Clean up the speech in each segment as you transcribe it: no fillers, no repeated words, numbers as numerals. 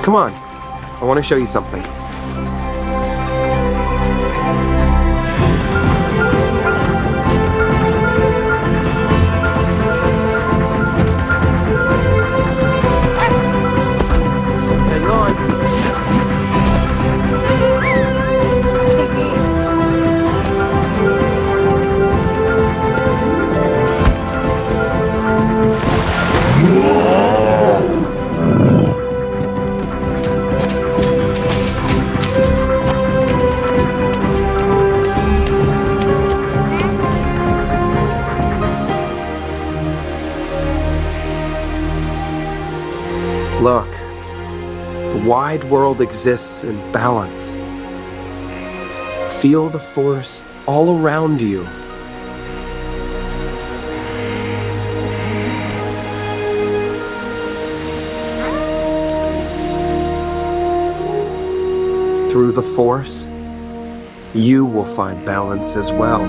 Come on, I want to show you something. Hang on. Look, the wide world exists in balance. Feel the force all around you. Through the force, you will find balance as well.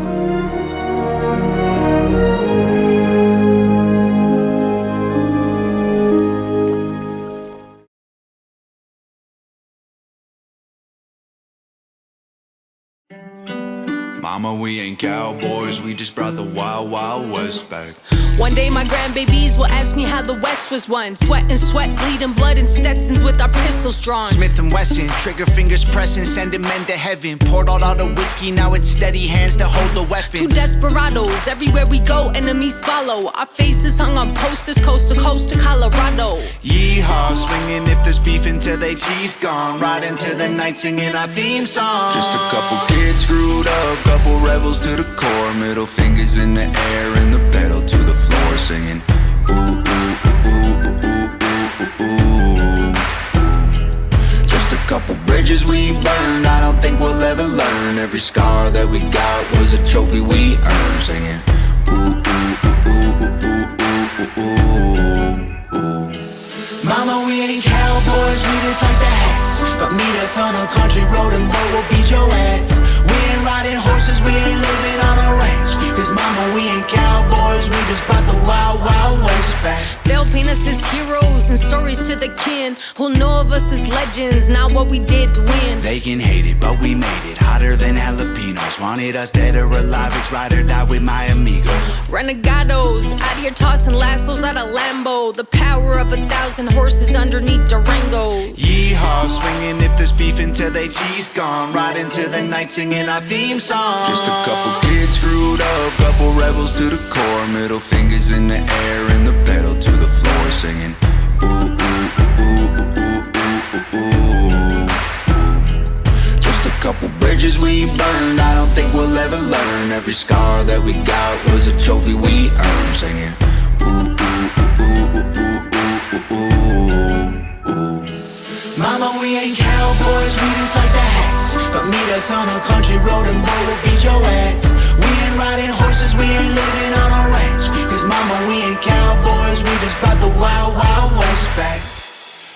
Mama, we ain't cowboys, we just brought the wild, wild west back. One day my grandbabies will ask me how the West was won. Sweat and sweat, bleeding blood and Stetsons with our pistols drawn. Smith & Wesson, trigger fingers pressing, sending men to heaven. Poured all the whiskey, now it's steady hands to hold the weapons. Two desperados, everywhere we go, enemies follow. Our faces hung on posters, coast to Colorado. Yeehaw, swinging if there's beef until they teeth gone. Right into the night singing our theme song. Just a couple kids screwed up, couple rebels to the core. Middle fingers in the air and the pedal to the floor, singing ooh, ooh, ooh, ooh, ooh, ooh, ooh. Just a couple bridges we burned, I don't think we'll ever learn. Every scar that we got was a trophy we earned, singing ooh, ooh, ooh, ooh, ooh, ooh, ooh, ooh. Mama, we ain't cowboys, we just like the hats. But meet us on a country road and boy, we'll beat your ass. We ain't riding horses, we ain't living on a ranch. Cause mama, we ain't cowboys, we just brought the wild, wild west back. They'll paint us as heroes and stories to the kin who'll know of us as legends, not what we did to win. They can hate it, but we made it hotter than jalapenos. Wanted us dead or alive, it's ride or die with my amigo. Renegados, out here tossing lassos at a Lambo. The power of 1,000 horses underneath Durango. Yeehaw, swinging if there's beef until they teeth gone. Right into the night singing our theme song. Just a couple kids screwed up, couple rebels to the core. Middle fingers in the air and the pedal to the floor, singing ooh, ooh, ooh, ooh, ooh, ooh, ooh, ooh. Just a couple bridges we burned, I don't think we'll ever learn. Every scar that we got was a trophy we earned, singing ooh, ooh, ooh, ooh, ooh, ooh, ooh, ooh. Mama, we ain't cowboys, we just like the hats. But meet us on a country road and boy, we'll beat your ass. We ain't riding horses, we ain't living on a ranch. Cause mama, we ain't cowboys, we just brought the wild, wild west back.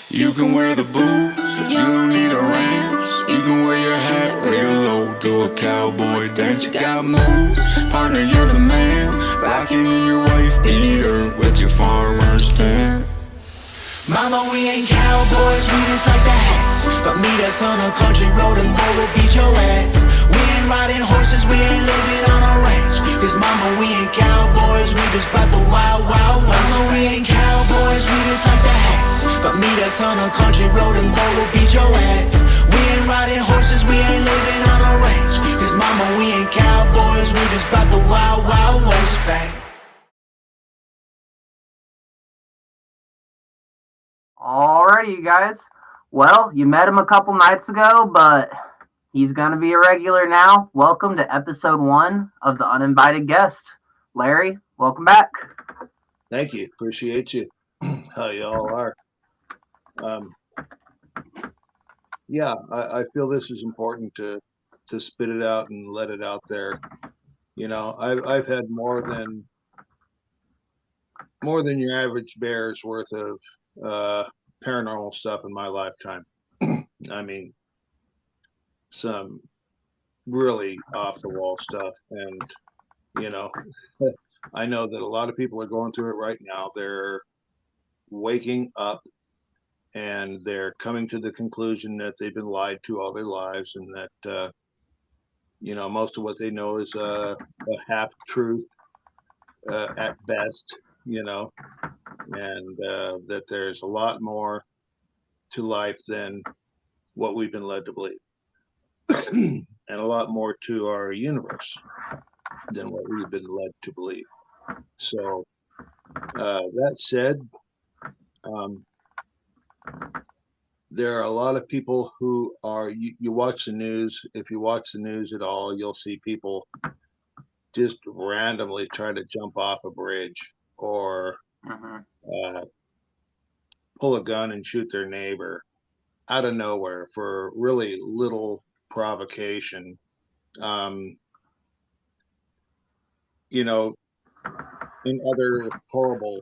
You can wear the boots, you don't need a ranch. You can wear your hat real low, do a cowboy dance. You got moves, partner, you're the man. Rocking in your wife beater with your farmer's tan. Mama, we ain't cowboys, we just like the hats. But meet us on a country road and boy, we'll beat your ass. We ain't riding horses, we ain't living on a ranch. Cause mama, we ain't cowboys, we just brought the wild, wild west. Mama, we ain't cowboys, we just like the hats. But meet us on a country road and boy, we'll beat your ass. We ain't riding horses, we ain't living on a ranch. Cause mama, we ain't cowboys, we just brought the wild, wild west back. Alrighty, you guys. Well, you met him a couple nights ago, but he's going to be a regular now. Welcome to episode 1 of The Uninvited Guest. Larry, welcome back. Thank you. Appreciate you. How y'all are. Yeah, I feel this is important to spit it out and let it out there. You know, I've had more than your average bear's worth of paranormal stuff in my lifetime. I mean, some really off the wall stuff, and you know, I know that a lot of people are going through it right now. They're waking up and they're coming to the conclusion that they've been lied to all their lives, and that most of what they know is a half truth at best, and that there's a lot more to life than what we've been led to believe, and a lot more to our universe than what we've been led to believe. So that said, there are a lot of people who are, you watch the news. If you watch the news at all, you'll see people just randomly try to jump off a bridge or pull a gun and shoot their neighbor out of nowhere for really little provocation. In other horrible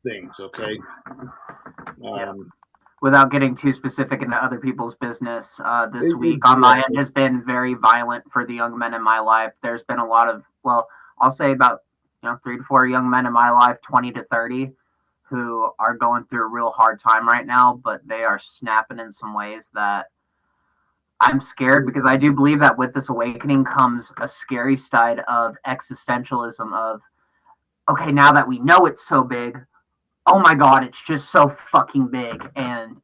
things, okay? Without getting too specific into other people's business, this week on my end has been very violent for the young men in my life. There's been a lot of, well, I'll say about 3 to 4 young men in my life, 20 to 30, who are going through a real hard time right now, but they are snapping in some ways that I'm scared, because I do believe that with this awakening comes a scary side of existentialism of, okay, now that we know it's so big, oh my God, it's just so fucking big. And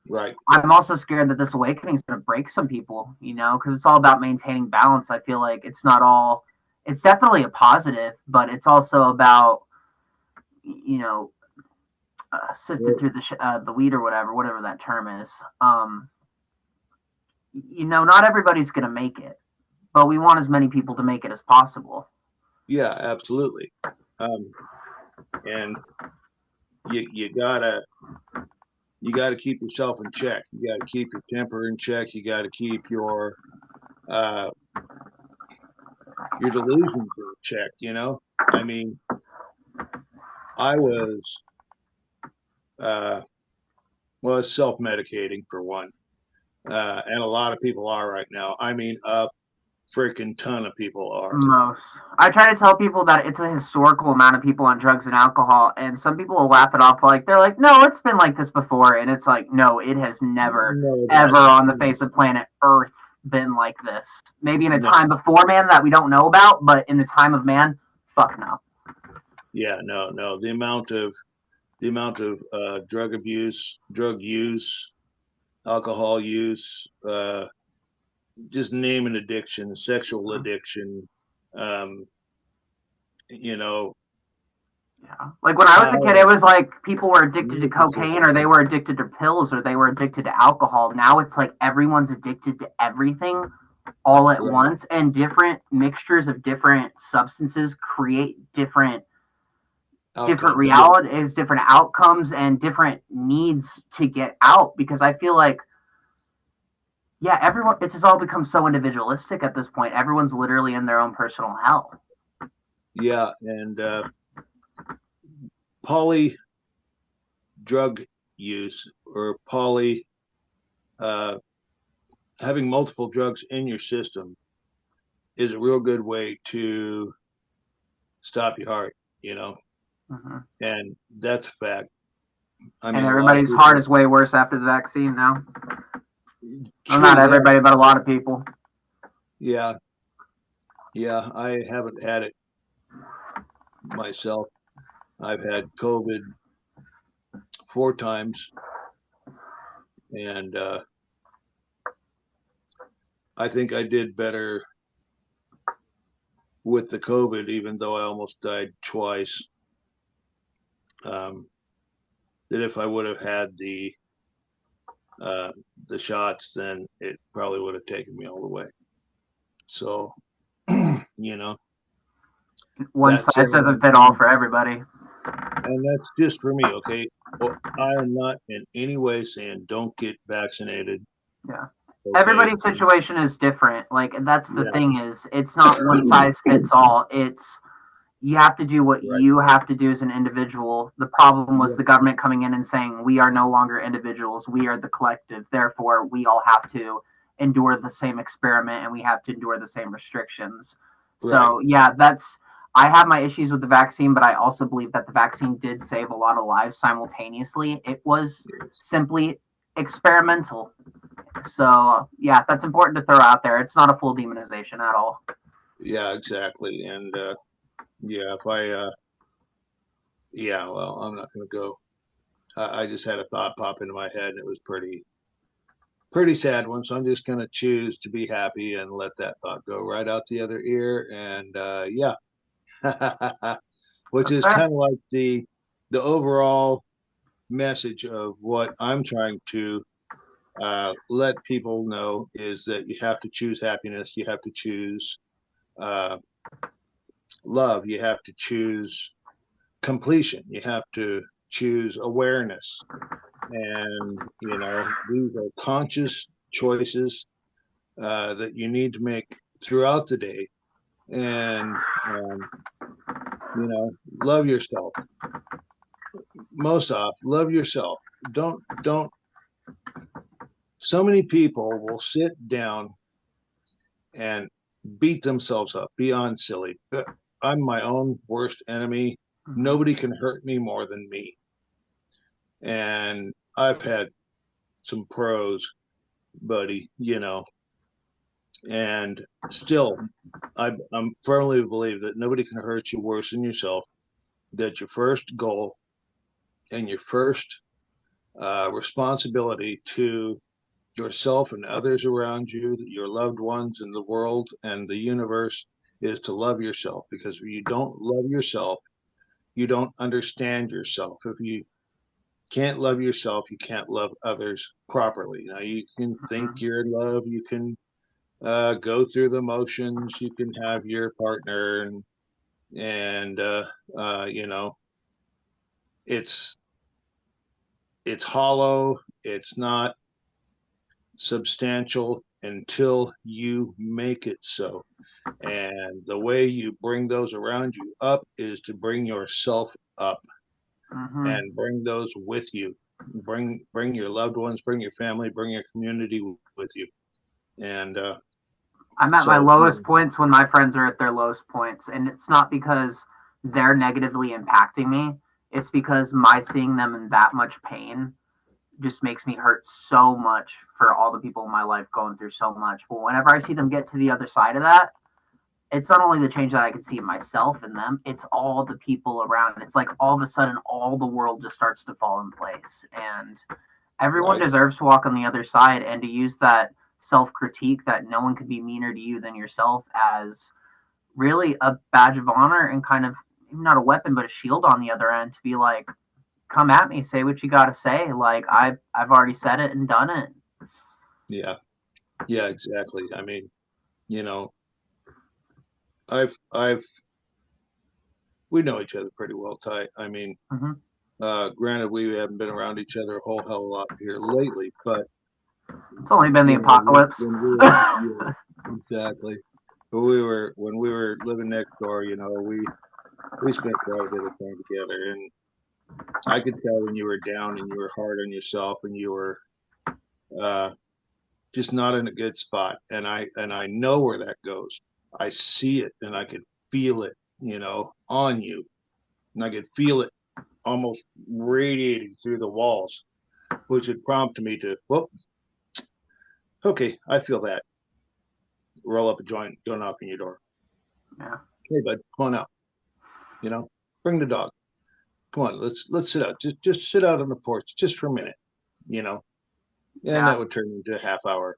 right. I'm also scared that this awakening is going to break some people, because it's all about maintaining balance. I feel like it's definitely a positive, but it's also about, sifting through the weed or whatever that term is. Not everybody's going to make it, but we want as many people to make it as possible. Yeah, absolutely. And you gotta keep yourself in check. You gotta keep your temper in check. You gotta keep your delusions in check. I mean, I was self-medicating for one, and a lot of people are right now. I mean, a freaking ton of people are. Most. I try to tell people that it's a historical amount of people on drugs and alcohol, and some people will laugh it off they're like, no, it's been like this before, and it's like, no, it has never, ever on the face of planet Earth been like this. Maybe in a time before man that we don't know about, but in the time of man, fuck no. Yeah, no. The amount of drug abuse, drug use, alcohol use, just name an addiction, sexual addiction, Yeah. Like when I was a kid, it was like people were addicted to cocaine, or they were addicted to pills, or they were addicted to alcohol. Now it's like everyone's addicted to everything all at once, and different mixtures of different substances create different realities, different outcomes, and different needs to get out. Because I feel like, everyone, it's just all become so individualistic at this point. Everyone's literally in their own personal hell. Yeah, and poly drug use, or having multiple drugs in your system is a real good way to stop your heart, and that's a fact. I mean, everybody's heart is way worse after the vaccine now. Well, not everybody, but a lot of people. Yeah, I haven't had it myself. I've had COVID 4 times, and I think I did better with the COVID, even though I almost died twice, than if I would have had the shots, then it probably would have taken me all the way. So, one size doesn't fit all for everybody. And that's just for me, okay? Well, I am not in any way saying don't get vaccinated. Yeah. Okay? Everybody's situation is different. Like, that's the thing is, it's not one size fits all. It's, you have to do what you have to do as an individual. The problem was the government coming in and saying, we are no longer individuals. We are the collective. Therefore, we all have to endure the same experiment, and we have to endure the same restrictions. So, that's, I have my issues with the vaccine, but I also believe that the vaccine did save a lot of lives simultaneously. It was simply experimental. So, yeah, that's important to throw out there. It's not a full demonization at all. Yeah, exactly. And yeah, if I yeah, well, I'm not going to go. I just had a thought pop into my head, and it was pretty sad one. So I'm just going to choose to be happy and let that thought go right out the other ear. And yeah, which That's is fair. kind of like the overall message of what I'm trying to let people know is that you have to choose happiness. You have to choose uh, love. You have to choose completion. You have to choose awareness. And, you know, these are conscious choices that you need to make throughout the day. And, you know, love yourself. Most off, love yourself. Don't, so many people will sit down and beat themselves up beyond silly. I'm my own worst enemy. Nobody can hurt me more than me. And I've had some pros, buddy, you know, and still, I'm firmly believe that nobody can hurt you worse than yourself. That your first goal and your first responsibility to yourself and others around you, your loved ones in the world and the universe, is to love yourself. Because if you don't love yourself, you don't understand yourself. If you can't love yourself, you can't love others properly. Now, you can think you're in love, you can go through the motions, you can have your partner, and you know, it's hollow, it's not substantial until you make it so. And the way you bring those around you up is to bring yourself up and bring those with you. Bring your loved ones, bring your family, bring your community with you. And I'm at my lowest points when my friends are at their lowest points. And it's not because they're negatively impacting me. It's because my seeing them in that much pain just makes me hurt so much for all the people in my life going through so much. But whenever I see them get to the other side of that, it's not only the change that I can see in myself and them, it's all the people around. It's like all of a sudden, all the world just starts to fall in place. And everyone deserves to walk on the other side and to use that self-critique that no one could be meaner to you than yourself as really a badge of honor and kind of not a weapon, but a shield on the other end to be like, come at me, say what you got to say. Like I've already said it and done it. Yeah, exactly. I mean, you know, we know each other pretty well, Ty. I mean, granted, we haven't been around each other a whole hell of a lot here lately, but it's only been the apocalypse. Yeah, exactly. But when we were living next door, you know, we spent quite a bit of time together, and I could tell when you were down and you were hard on yourself and you were just not in a good spot. And I know where that goes. I see it and I could feel it, you know, on you. And I could feel it almost radiating through the walls, which would prompt me to, well, okay, I feel that. Roll up a joint, go knock on your door. Yeah. Hey, bud, come on out. You know, bring the dog. Come on, let's sit out. Just sit out on the porch just for a minute, you know. And that would turn into a half hour,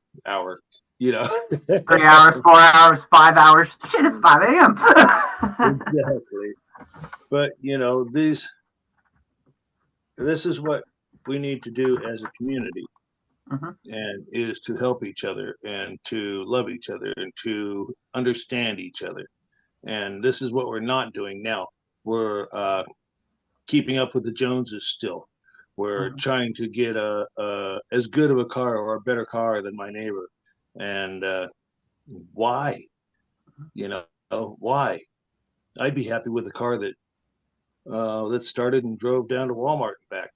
you know. 3 hours, 4 hours, 5 hours. Shit, it's 5 a.m. Exactly. But you know, this is what we need to do as a community. And is to help each other and to love each other and to understand each other. And this is what we're not doing now. We're keeping up with the Joneses still. We're trying to get as good of a car or a better car than my neighbor. And why? You know, why? I'd be happy with a car that started and drove down to Walmart and back.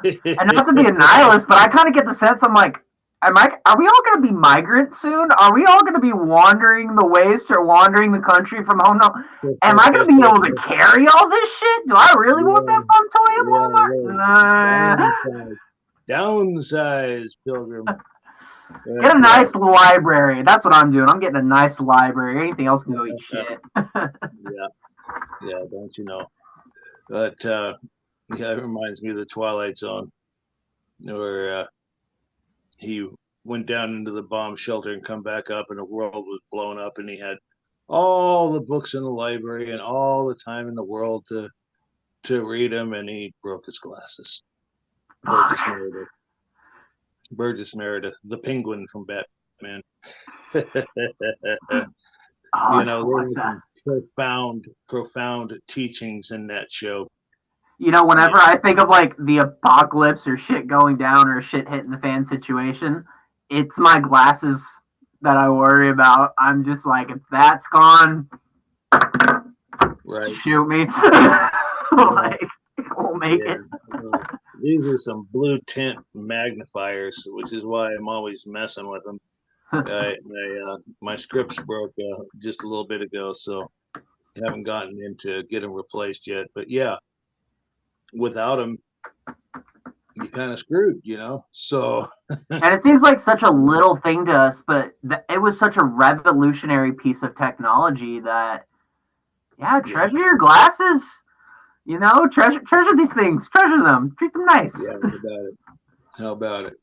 And not to be a nihilist, but I kind of get the sense I'm like, Are we all going to be migrants soon? Are we all going to be wandering the waste or wandering the country from home? No. Am I going to be able to carry all this shit? Do I really want that fun toy at Walmart? Downsize, Pilgrim. Get a nice library. That's what I'm doing. I'm getting a nice library. Anything else can go eat shit. Yeah, don't you know? But yeah, it reminds me of the Twilight Zone, where he went down into the bomb shelter and come back up, and the world was blown up, and he had all the books in the library and all the time in the world to read them, and he broke his glasses. Burgess Meredith, the Penguin from Batman. Profound teachings in that show. Whenever I think of like the apocalypse or shit going down or shit hitting the fan situation, it's my glasses that I worry about. I'm just like, if that's gone, right, shoot me. Like, we'll make it. These are some blue tint magnifiers, which is why I'm always messing with them. My scripts broke just a little bit ago, so I haven't gotten into get them replaced yet. But yeah, without them, you're kind of screwed, So, and it seems like such a little thing to us, but it was such a revolutionary piece of technology that, treasure your glasses. Treasure these things. Treasure them. Treat them nice. Yeah, how about it?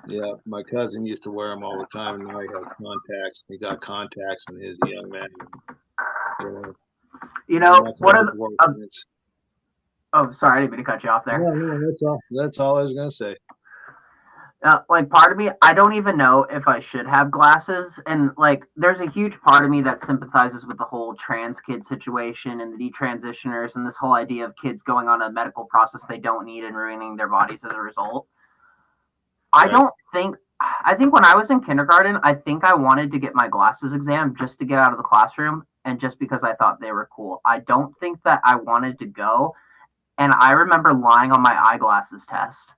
Yeah, my cousin used to wear them all the time, and now he has contacts. He got contacts in his young man. What are the... Oh, sorry, I didn't mean to cut you off there. No, that's all. That's all I was gonna say. Like, part of me, I don't even know if I should have glasses, and like, there's a huge part of me that sympathizes with the whole trans kid situation and the detransitioners and this whole idea of kids going on a medical process they don't need and ruining their bodies as a result. Right. I think when I was in kindergarten, I think I wanted to get my glasses exam just to get out of the classroom and just because I thought they were cool. I don't think that I wanted to go. And I remember lying on my eyeglasses test.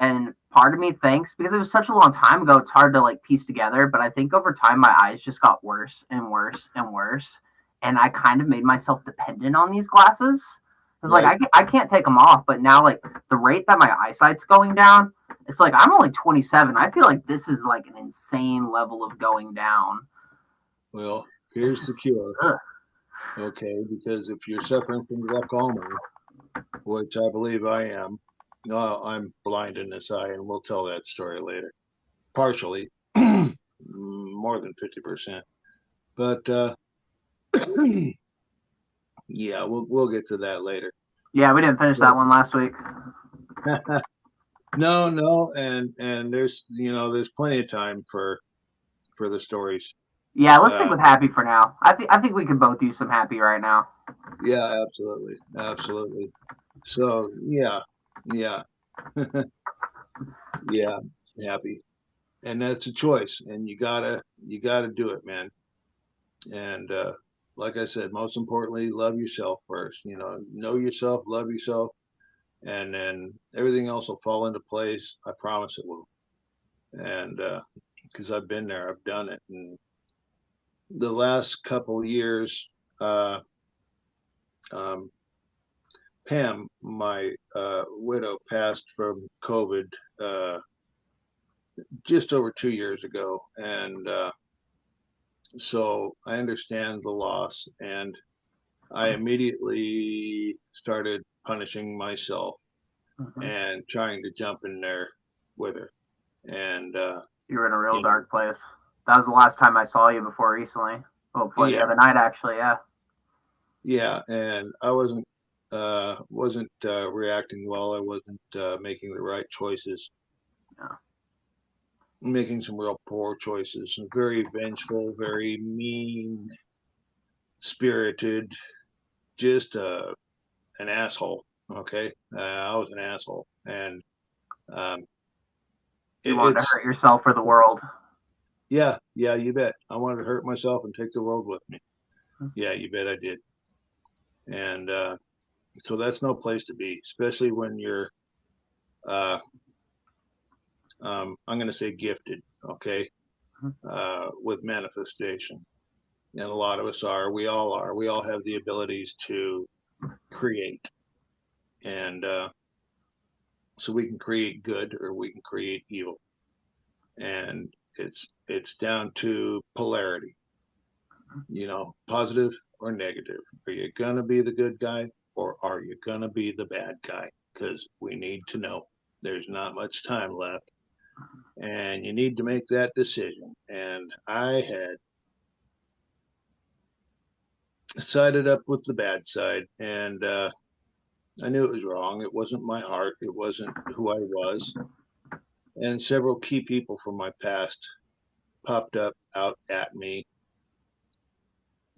And part of me thinks, because it was such a long time ago, it's hard to like piece together. But I think over time, my eyes just got worse and worse and worse. And I kind of made myself dependent on these glasses. Because like I can't take them off. But now like the rate that my eyesight's going down, it's like I'm only 27. I feel like this is like an insane level of going down. Well, here's the cure. Okay, because if you're suffering from glaucoma, which I believe I am, I'm blind in this eye, and we'll tell that story later. Partially, more than 50%. But yeah, we'll get to that later. Yeah, we didn't finish that one last week. No, and there's plenty of time for the stories. Yeah, let's stick with happy for now. I think we can both use some happy right now. Yeah, absolutely. So yeah, yeah, happy, and that's a choice, and you gotta do it, man. And like I said, most importantly, love yourself first. Know yourself, love yourself, and then everything else will fall into place. I promise it will. And because I've been there, I've done it, and the last couple of years, Pam, my widow, passed from COVID just over 2 years ago, and so I understand the loss, and I immediately started punishing myself and trying to jump in there with her. And you were in a real dark place. That was the last time I saw you before recently. Well, before the other night, actually, yeah. Yeah, and I wasn't reacting well. I wasn't making the right choices. Yeah. Making some real poor choices. Very vengeful, very mean spirited, just an asshole. Okay, I was an asshole, and you wanted to hurt yourself for the world. Yeah, you bet. I wanted to hurt myself and take the world with me. Yeah, you bet I did. And so that's no place to be, especially when you're I'm going to say gifted, okay, with manifestation. And a lot of us are. We all are. We all have the abilities to create. And so we can create good or we can create evil. And it's down to polarity, positive or negative. Are you going to be the good guy or are you going to be the bad guy? Because we need to know. There's not much time left. And you need to make that decision. And I had sided up with the bad side, and I knew it was wrong. It wasn't my heart. It wasn't who I was. And several key people from my past popped up out at me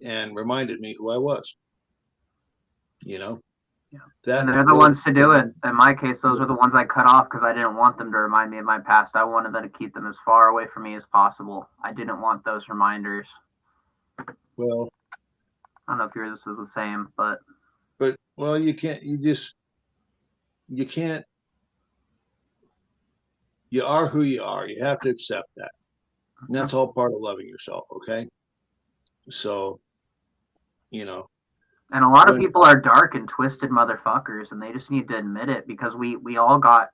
and reminded me who I was. Yeah. And they're the ones to do it. In my case, those are the ones I cut off because I didn't want them to remind me of my past. I wanted them to keep them as far away from me as possible. I didn't want those reminders. Well, I don't know if yours is the same, but well, you can't. You can't. You are who you are. You have to accept that. And that's all part of loving yourself. Okay. So, and a lot of people are dark and twisted motherfuckers, and they just need to admit it because we all got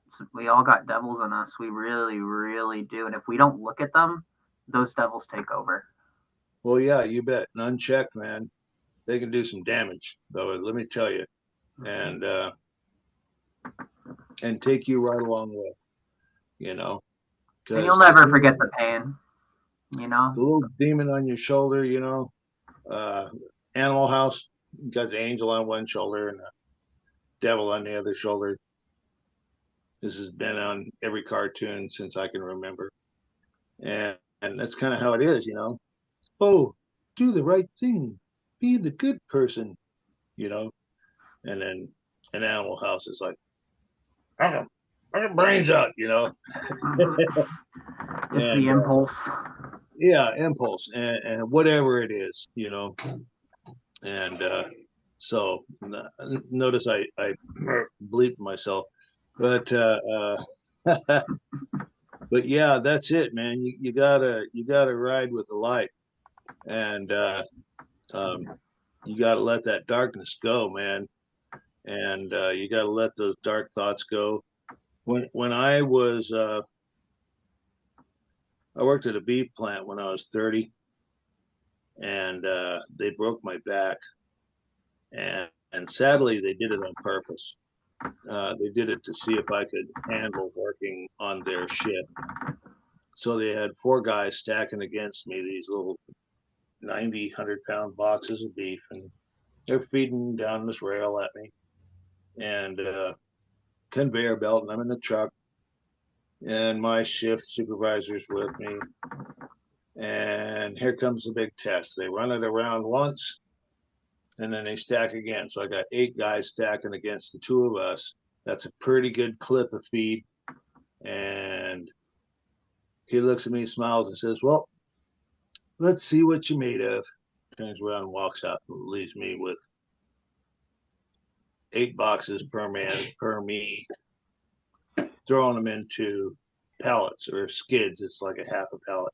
devils in us. We really, really do. And if we don't look at them, those devils take over. Well, yeah, you bet. And unchecked, man, they can do some damage, though. Let me tell you, and take you right along with, And you'll never forget the pain, The little demon on your shoulder, Animal House. You got the angel on one shoulder and the devil on the other shoulder. This has been on every cartoon since I can remember. And that's kind of how it is, Oh, do the right thing. Be the good person, And then an Animal House is like, I'm gonna brains out, Just the impulse. Yeah, impulse and whatever it is, And so notice I bleeped myself, but but yeah, that's it, man. You gotta ride with the light, and you gotta let that darkness go, man, and you gotta let those dark thoughts go. When I was I worked at a beef plant when I was 30. And they broke my back, and sadly they did it on purpose. They did it to see if I could handle working on their shift. So they had 4 guys stacking against me these little 90, 100-pound boxes of beef, and they're feeding down this rail at me, and conveyor belt, and I'm in the truck, and my shift supervisor's with me. And here comes the big test. They run it around once, and then they stack again. So I got 8 guys stacking against the 2 of us. That's a pretty good clip of feed. And he looks at me, smiles, and says, well, let's see what you're made of. Turns around and walks out and leaves me with 8 boxes per man, per me, throwing them into pallets or skids. It's like a half a pallet.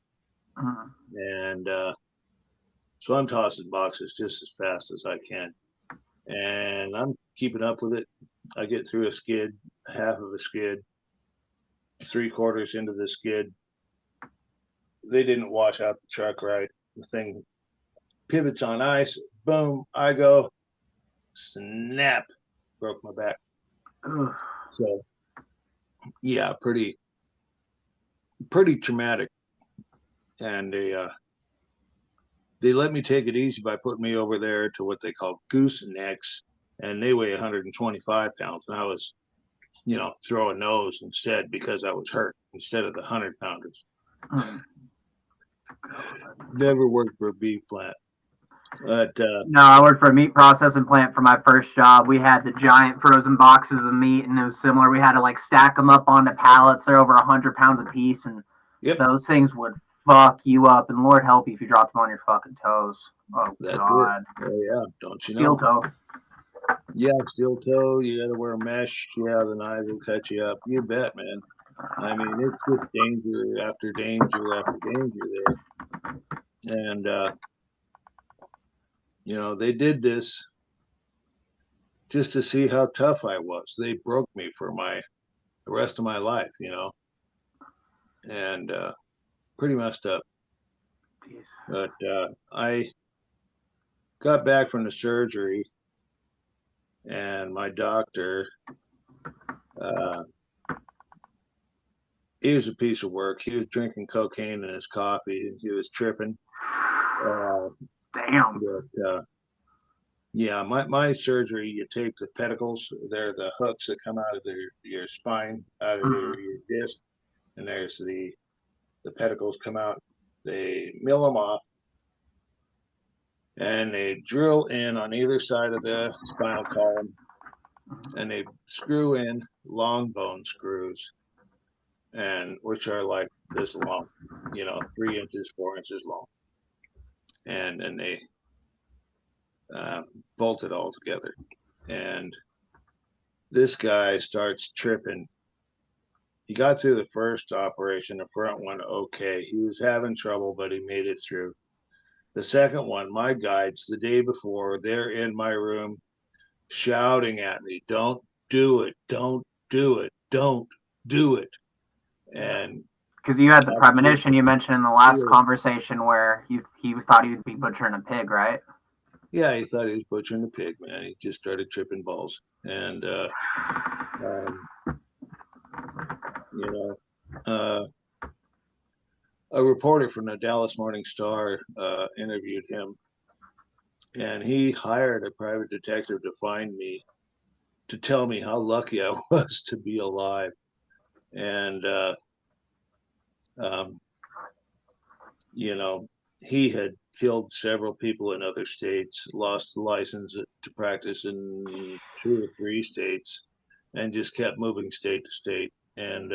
And so I'm tossing boxes just as fast as I can, and I'm keeping up with it. I get through a skid, half of a skid, 3/4 into the skid. They didn't wash out the truck right. The thing pivots on ice. Boom, I go, snap, broke my back. So yeah, pretty traumatic. And they let me take it easy by putting me over there to what they call goosenecks, and they weigh 125 pounds. And I was, throwing those instead because I was hurt instead of the 100-pounders. Never worked for a beef plant. But no, I worked for a meat processing plant for my first job. We had the giant frozen boxes of meat, and it was similar. We had to stack them up onto pallets. They're over 100 pounds a piece, and those things would fuck you up, and Lord help you if you dropped them on your fucking toes. Oh, that's God. Oh, yeah. Don't you know? Steel toe. Yeah, steel toe. You got to wear a mesh. Yeah, the knives will cut you up. You bet, man. I mean, it's just danger after danger after danger there. And, they did this just to see how tough I was. They broke me for the rest of my life, and pretty messed up. Jeez. But I got back from the surgery, and my doctor, uh, he was a piece of work. He was drinking cocaine in his coffee, and he was tripping. Damn. But, yeah, my surgery, you take the pedicles, they're the hooks that come out of your spine, out of your disc, and there's the pedicles come out. They mill them off, and they drill in on either side of the spinal column, and they screw in long bone screws, and which are like this long, 3 inches, 4 inches long, and then they bolt it all together. And this guy starts tripping. He got through the first operation, the front one, okay. He was having trouble, but he made it through. The second one, my guides, the day before, they're in my room shouting at me, "Don't do it, don't do it, don't do it." And because you had the premonition you mentioned in the last conversation where he thought he would be butchering a pig, right? Yeah, he thought he was butchering a pig, man. He just started tripping balls. And, a reporter from the Dallas Morning Star interviewed him, and he hired a private detective to find me, to tell me how lucky I was to be alive. And, he had killed several people in other states, lost the license to practice in 2 or 3 states, and just kept moving state to state. And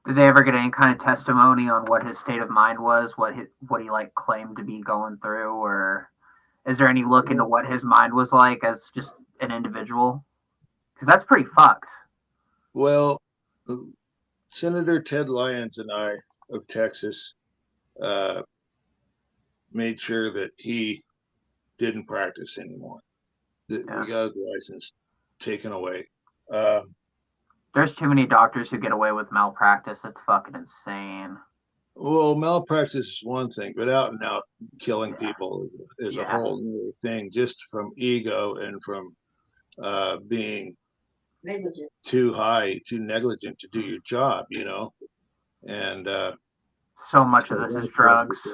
did they ever get any kind of testimony on what his state of mind was, what he like claimed to be going through, or is there any look into what his mind was like as just an individual? Because that's pretty fucked. Well, Senator Ted Lyons and I of Texas made sure that he didn't practice anymore. That we got his license taken away. There's too many doctors who get away with malpractice. It's fucking insane. Well, malpractice is one thing, but out and out killing people is a whole new thing, just from ego and from being negligent, too negligent to do your job, And so much of this is drugs.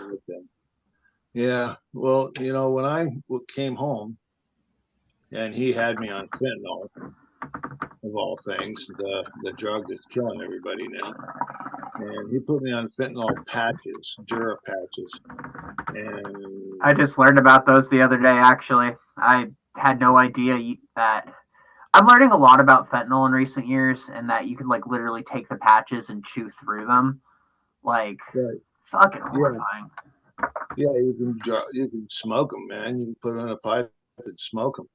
Yeah, well, when I came home and he had me on fentanyl, of all things, the drug that's killing everybody now, and he put me on fentanyl patches, Jura patches. And I just learned about those the other day, actually. I had no idea that. I'm learning a lot about fentanyl in recent years, and that you could like literally take the patches and chew through them. Like, fucking horrifying. Yeah, you can smoke them, man. You can put it in a pipe and smoke them.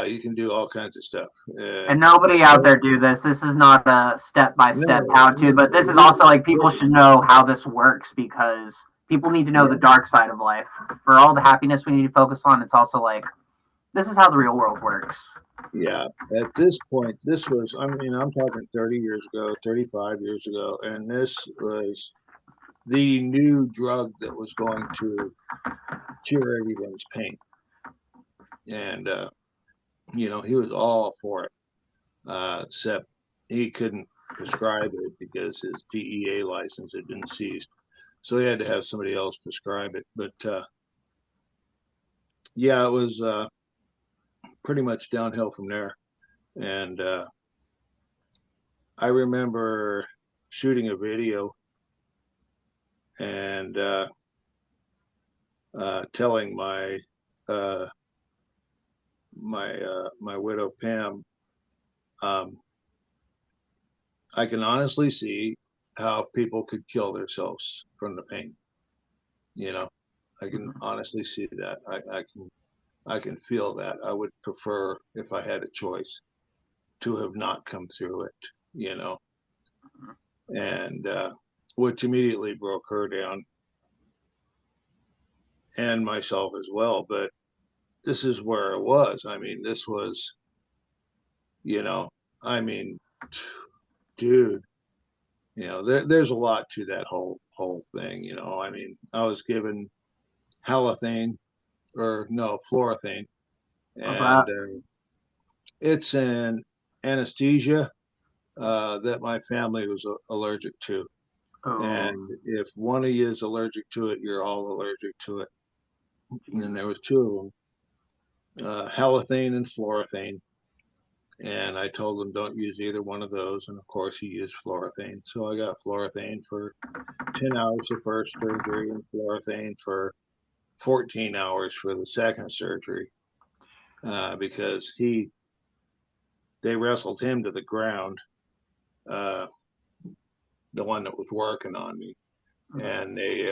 You can do all kinds of stuff. And nobody out there do this. This is not a step-by-step how-to, but this is also like people should know how this works, because people need to know the dark side of life. For all the happiness we need to focus on, it's also like, this is how the real world works. Yeah, at this point, I'm talking 30 years ago, 35 years ago, and this was the new drug that was going to cure everyone's pain. And, he was all for it, except he couldn't prescribe it because his DEA license had been seized. So he had to have somebody else prescribe it. But, it was pretty much downhill from there. And I remember shooting a video and telling my widow Pam, I can honestly see how people could kill themselves from the pain. I can honestly see that. I can feel that. I would prefer, if I had a choice, to have not come through it. and which immediately broke her down and myself as well. But this is where it was. I mean, this was, you know, I mean, dude, there's a lot to that whole thing. I mean, I was given halothane, or no, fluorothane, What's and that? it's an anesthesia that my family was allergic to. Oh, And if one of you is allergic to it, you're all allergic to it. And then there Jesus. was two of them, halothane and fluorothane. And I told him don't use either one of those. And of course, he used fluorothane. So I got fluorothane for 10 hours the first surgery and fluorothane for 14 hours for the second surgery, because they wrestled him to the ground, uh, the one that was working on me. And they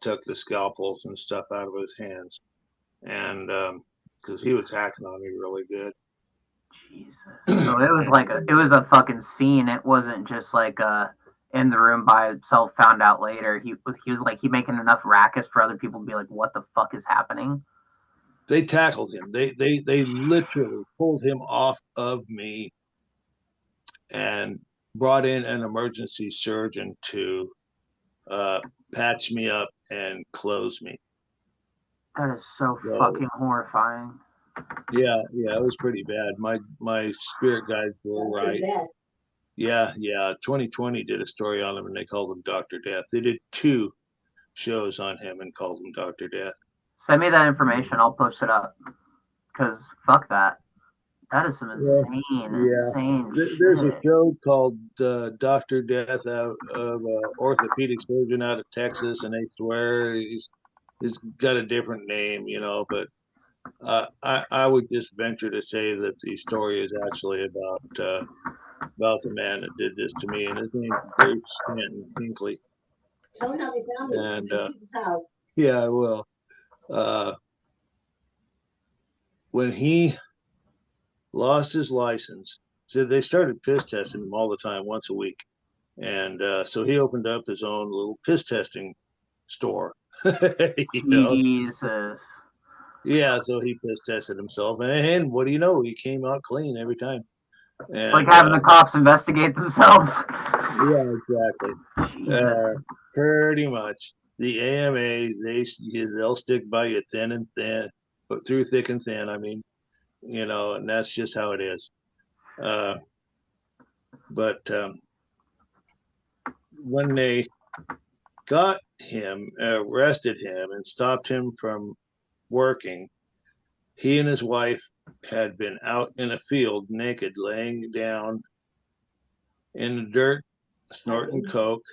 took the scalpels and stuff out of his hands. And because he was hacking on me really good. Jesus. So it was like it was a fucking scene. It wasn't just like in the room by himself. Found out later. He was like he making enough racket for other people to be like, what the fuck is happening? They tackled him. They literally pulled him off of me and brought in an emergency surgeon to patch me up and close me. That is so So, fucking horrifying. yeah, it was pretty bad. My spirit guides were right. Yeah. 2020 did a story on him and they called him Dr. Death. They did 2 shows on him and called him Dr. Death. Send me that information. I'll post it up. Cause fuck that. That is some Well, insane there's a shit. show called Dr. Death out of orthopedic surgeon out of Texas, and they swear he's got a different name, but I would just venture to say that the story is actually about the man that did this to me, and his name's Bruce Stanton Hinckley. Tell him how they found him And in his house. yeah, I will. When he lost his license, so they started piss testing him all the time, once a week. And so he opened up his own little piss testing store. Jesus. Yeah, so he piss tested himself, and what do you know? He came out clean every time. It's like having the cops investigate themselves. Yeah, exactly. Jesus. Pretty much. The AMA, they'll stick by you thin and thin, but through thick and thin. I mean, and that's just how it is. But when they got him, arrested him, and stopped him from working, he and his wife had been out in a field naked, laying down in the dirt, snorting coke,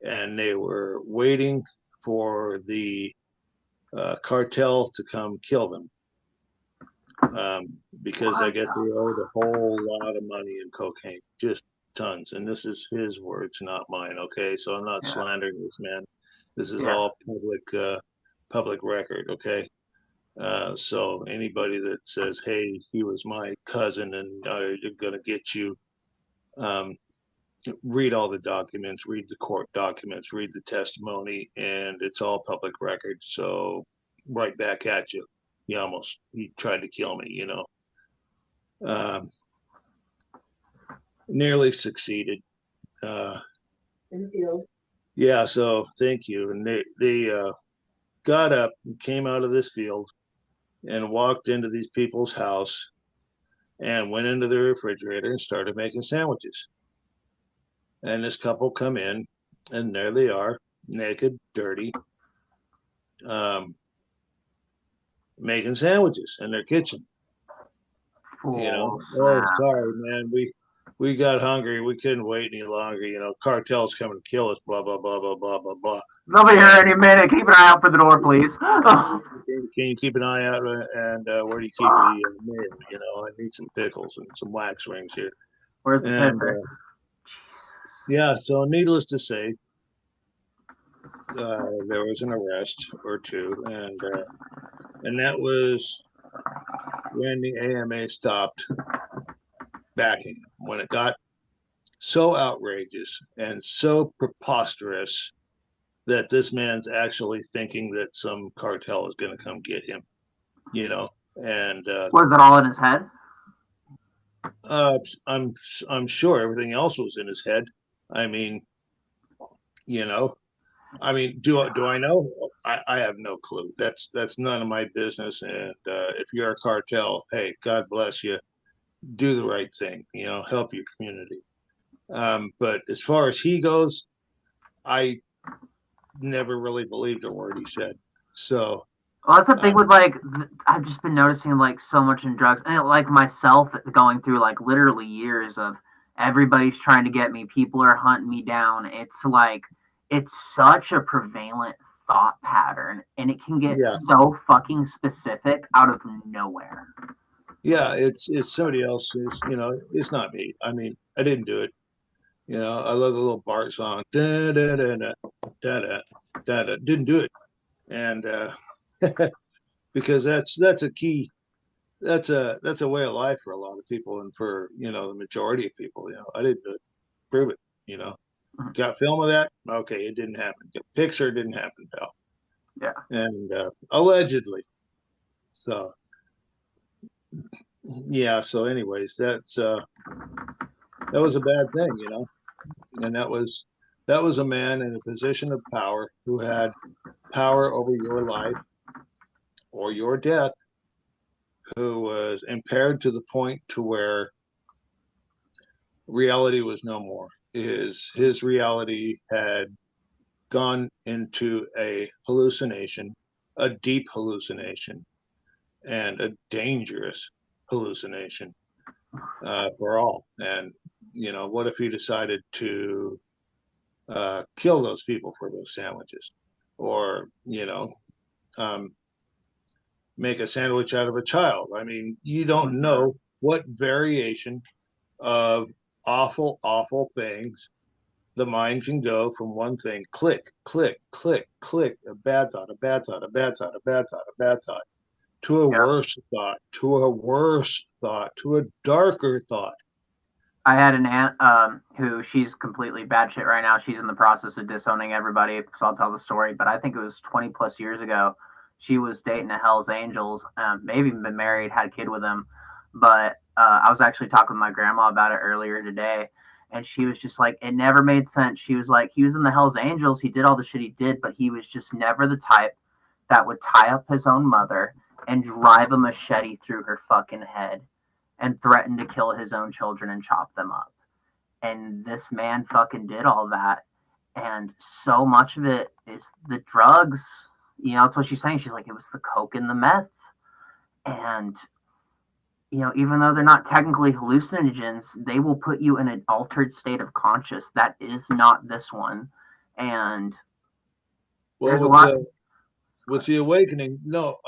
and they were waiting for the cartel to come kill them, because I guess they owed a whole lot of money in cocaine, just tons. And this is his words, not mine. Okay, so I'm not slandering this man. This is all public record. Okay. So anybody that says, "Hey, he was my cousin," and you're gonna get you, read all the documents, read the court documents, read the testimony, and it's all public record. So right back at you. He tried to kill me, nearly succeeded. In the field. Yeah, so thank you. And they got up and came out of this field and walked into these people's house and went into the refrigerator and started making sandwiches. And this couple come in, and there they are, naked, dirty, making sandwiches in their kitchen. Oh, sorry, man. We got hungry. We couldn't wait any longer. Cartel's coming to kill us. Blah blah blah blah blah blah blah. They'll be here any minute. Keep an eye out for the door, please. Can you keep an eye out? And where do you keep the mayo? I need some pickles and some wax rings here. Where's the pisser? Yeah. So needless to say, there was an arrest or two, and that was when the AMA stopped backing. When it got so outrageous and so preposterous that this man's actually thinking that some cartel is going to come get him, you know. And Was it all in his head? I'm sure everything else was in his head. I mean, you know, I mean, do I know? I have no clue. That's none of my business. And if you're a cartel, hey, God bless you. Do the right thing. You know, help your community. But as far as he goes, I never really believed a word he said. So Well, that's the thing with like I've just been noticing like so much in drugs, and like myself going through like literally years of everybody's trying to get me, people are hunting me down. It's like it's such a prevalent thought pattern, and it can get yeah, so fucking specific out of nowhere. yeah, it's somebody else's. You know, it's not me. I mean, I didn't do it. You know, I love the little Bart song. Da, da, da, da, da, da, da, da. Didn't do it, and because that's a key. That's a way of life for a lot of people, and for the majority of people. You know, I didn't do it. Prove it. You know, got film of that? Okay, it didn't happen. Got picture, it didn't happen, pal. Yeah. And allegedly. So yeah. So anyways, that was a bad thing, and that was a man in a position of power who had power over your life or your death, who was impaired to the point to where reality was no more. His reality had gone into a hallucination, a deep hallucination, and a dangerous hallucination for all. And what if he decided to kill those people for those sandwiches, or make a sandwich out of a child? I mean, you don't know what variation of awful, awful things the mind can go from one thing, click, click, click, click, a bad thought, a bad thought, a bad thought, a bad thought, a bad thought, to a worse thought, to a worse thought, to a darker thought. I had an aunt who she's completely bad shit right now. She's in the process of disowning everybody, so I'll tell the story. But I think it was 20 plus years ago. She was dating a Hell's Angels, maybe even been married, had a kid with him. But I was actually talking with my grandma about it earlier today, and she was just like, it never made sense. She was like, he was in the Hell's Angels, he did all the shit he did, but he was just never the type that would tie up his own mother and drive a machete through her fucking head and threaten to kill his own children and chop them up. And this man fucking did all that. And so much of it is the drugs. That's what she's saying. She's like, it was the coke and the meth. And, even though they're not technically hallucinogens, they will put you in an altered state of conscious. That is not this one. And there's a lot. With the awakening, no,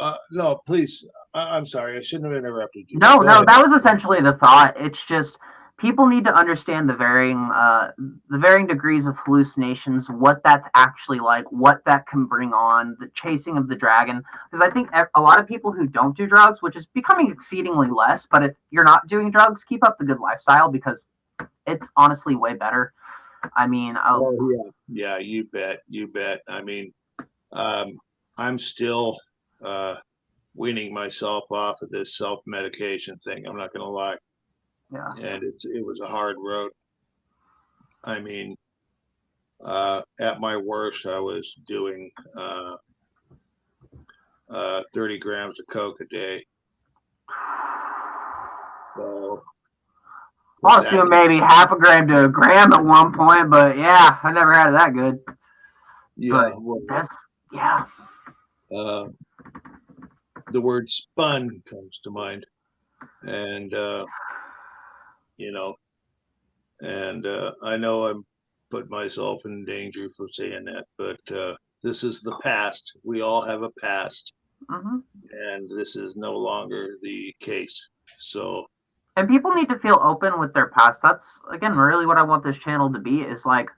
please. I'm sorry, I shouldn't have interrupted you. No, that was essentially the thought. It's just people need to understand the varying degrees of hallucinations, what that's actually like, what that can bring on, the chasing of the dragon. Because I think a lot of people who don't do drugs, which is becoming exceedingly less, but if you're not doing drugs, keep up the good lifestyle because it's honestly way better. I mean, yeah, you bet. I mean, I'm still weaning myself off of this self-medication thing. I'm not going to lie. Yeah. And it was a hard road. I mean, at my worst, I was doing 30 grams of coke a day. So, I was doing maybe half a gram to a gram at one point, but yeah, I never had it that good. Yeah, yeah. The word spun comes to mind, and I know I'm put myself in danger for saying that, but this is the past. We all have a past, and this is no longer the case. So, and people need to feel open with their past. That's again really what I want this channel to be. Is like,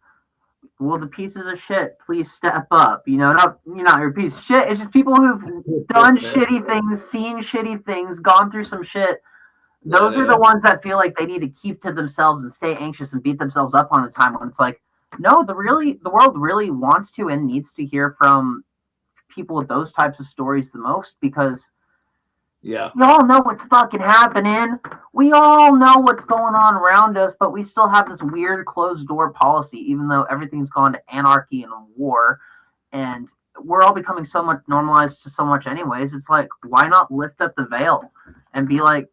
will the pieces of shit please step up? Not your piece of shit. It's just people who've done shitty things, seen shitty things, gone through some shit. those are the ones that feel like they need to keep to themselves and stay anxious and beat themselves up on the time when it's like, no, the world really wants to and needs to hear from people with those types of stories the most, because y'all know what's fucking happening. We all know what's going on around us, but we still have this weird closed door policy, even though everything's gone to anarchy and war, and we're all becoming so much normalized to so much anyways. It's like, why not lift up the veil and be like,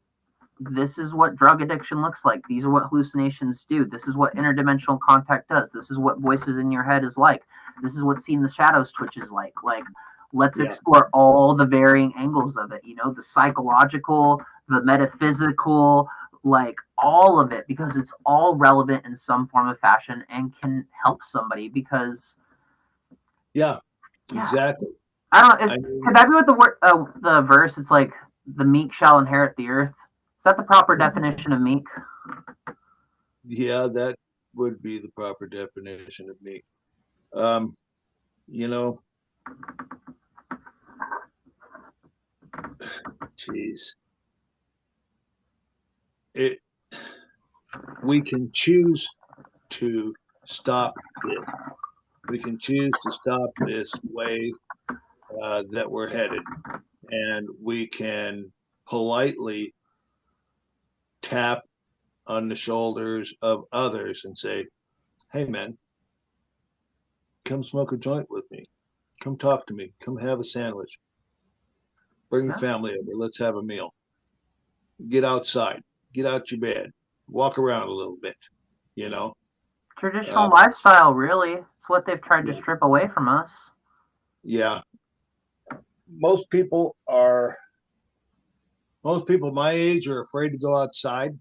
this is what drug addiction looks like. These are what hallucinations do. This is what interdimensional contact does. This is what voices in your head is like. This is what seeing the shadows twitch is like. Like, let's explore all the varying angles of it, you know, the psychological, the metaphysical, like all of it, because it's all relevant in some form of fashion and can help somebody, because exactly. I don't know. Could that be what the word, the verse? It's like the meek shall inherit the earth. Is that the proper definition of meek? Yeah, that would be the proper definition of meek. You know, jeez, we can choose to stop it. We can choose to stop this way that we're headed, and we can politely tap on the shoulders of others and say, hey man, come smoke a joint with me, come talk to me, come have a sandwich, bring your family over, let's have a meal, get outside, get out your bed, walk around a little bit, you know. Traditional lifestyle, really. It's what they've tried to strip away from us. Most people my age are afraid to go outside.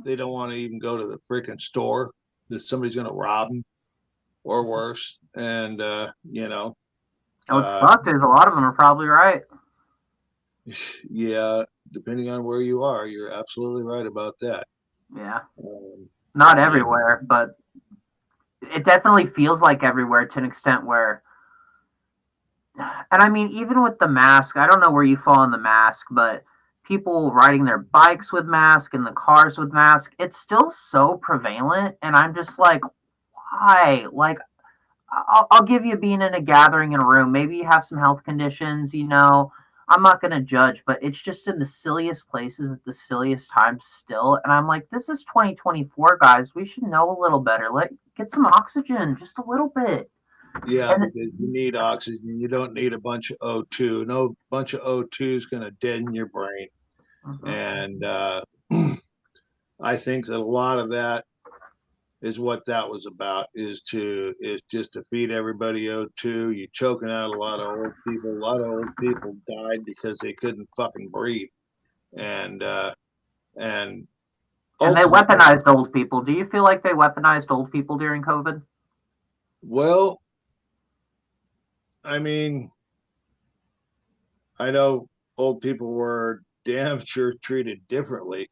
They don't want to even go to the freaking store that somebody's going to rob them or worse. And, you know. What's fucked is a lot of them are probably right. Yeah, depending on where you are, you're absolutely right about that. Yeah. Not everywhere, but it definitely feels like everywhere to an extent where, and I mean, even with the mask, I don't know where you fall on the mask, but people riding their bikes with mask and the cars with mask, it's still so prevalent. And I'm just like, why? Like, I'll give you being in a gathering in a room. Maybe you have some health conditions, you know. I'm not going to judge, but it's just in the silliest places at the silliest times still. And I'm like, this is 2024, guys. We should know a little better. Get some oxygen, just a little bit. Yeah, because you need oxygen. You don't need a bunch of O2. No bunch of O2 is going to deaden your brain. And I think that a lot of that is what that was about, is just to feed everybody O2. You're choking out a lot of old people. A lot of old people died because they couldn't fucking breathe. And they weaponized old people. Do you feel like they weaponized old people during COVID? Well, I mean, I know old people were damn sure treated differently.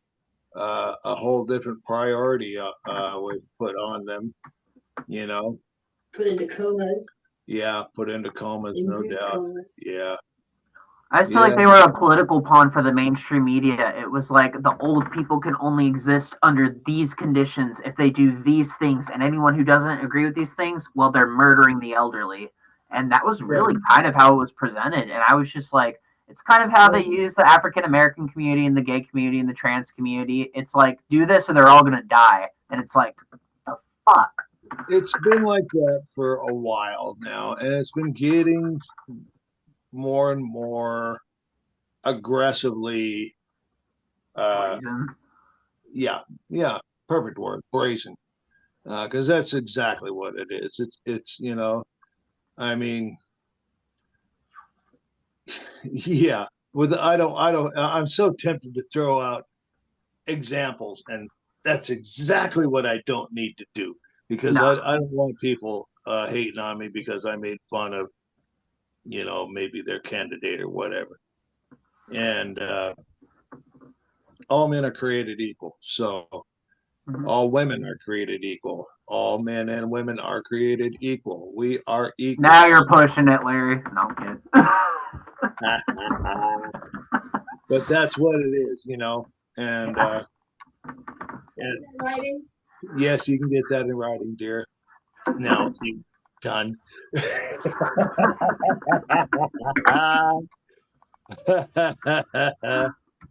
A whole different priority was put on them, you know. Put into comas. Yeah, put into comas, no doubt. Comas. Yeah. I just feel like they were a political pawn for the mainstream media. It was like the old people can only exist under these conditions if they do these things, and anyone who doesn't agree with these things, well, they're murdering the elderly. And that was really kind of how it was presented. And I was just like, it's kind of how they use the African American community and the gay community and the trans community. It's like, do this or they're all going to die. And it's like, the fuck? It's been like that for a while now. And it's been getting more and more aggressively brazen. Yeah, perfect word, brazen. Because that's exactly what it is. It's you know, I mean, yeah. I'm so tempted to throw out examples, and that's exactly what I don't need to do, because I don't want people hating on me because I made fun of, you know, maybe their candidate or whatever. And all men are created equal. So all women are created equal. All men and women are created equal. We are equal. Now you're pushing it, Larry. No, I'm kidding. But that's what it is, you know. And, and Writing? yes, you can get that in writing, dear. Now you done.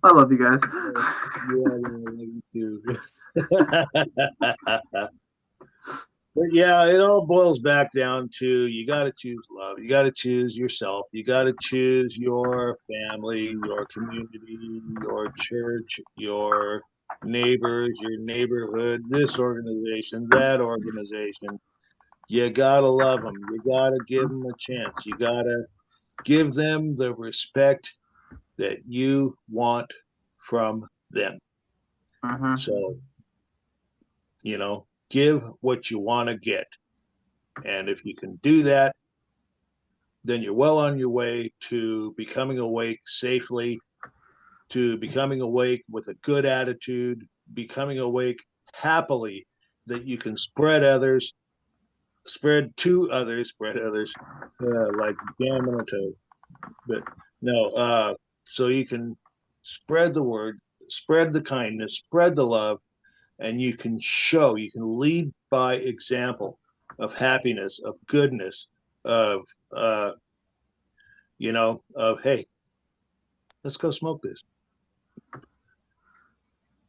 I love you guys. But yeah, it all boils back down to you got to choose love. You got to choose yourself. You got to choose your family, your community, your church, your neighbors, your neighborhood, this organization, that organization. You got to love them. You got to give them a chance. You got to give them the respect that you want from them. Mm-hmm. So, give what you want to get. And if you can do that, then you're well on your way to becoming awake safely, to becoming awake with a good attitude, becoming awake happily that you can spread others, like jam on a toe. But no, so you can spread the word, spread the kindness, spread the love, and you can lead by example of happiness, of goodness, of hey, let's go smoke this.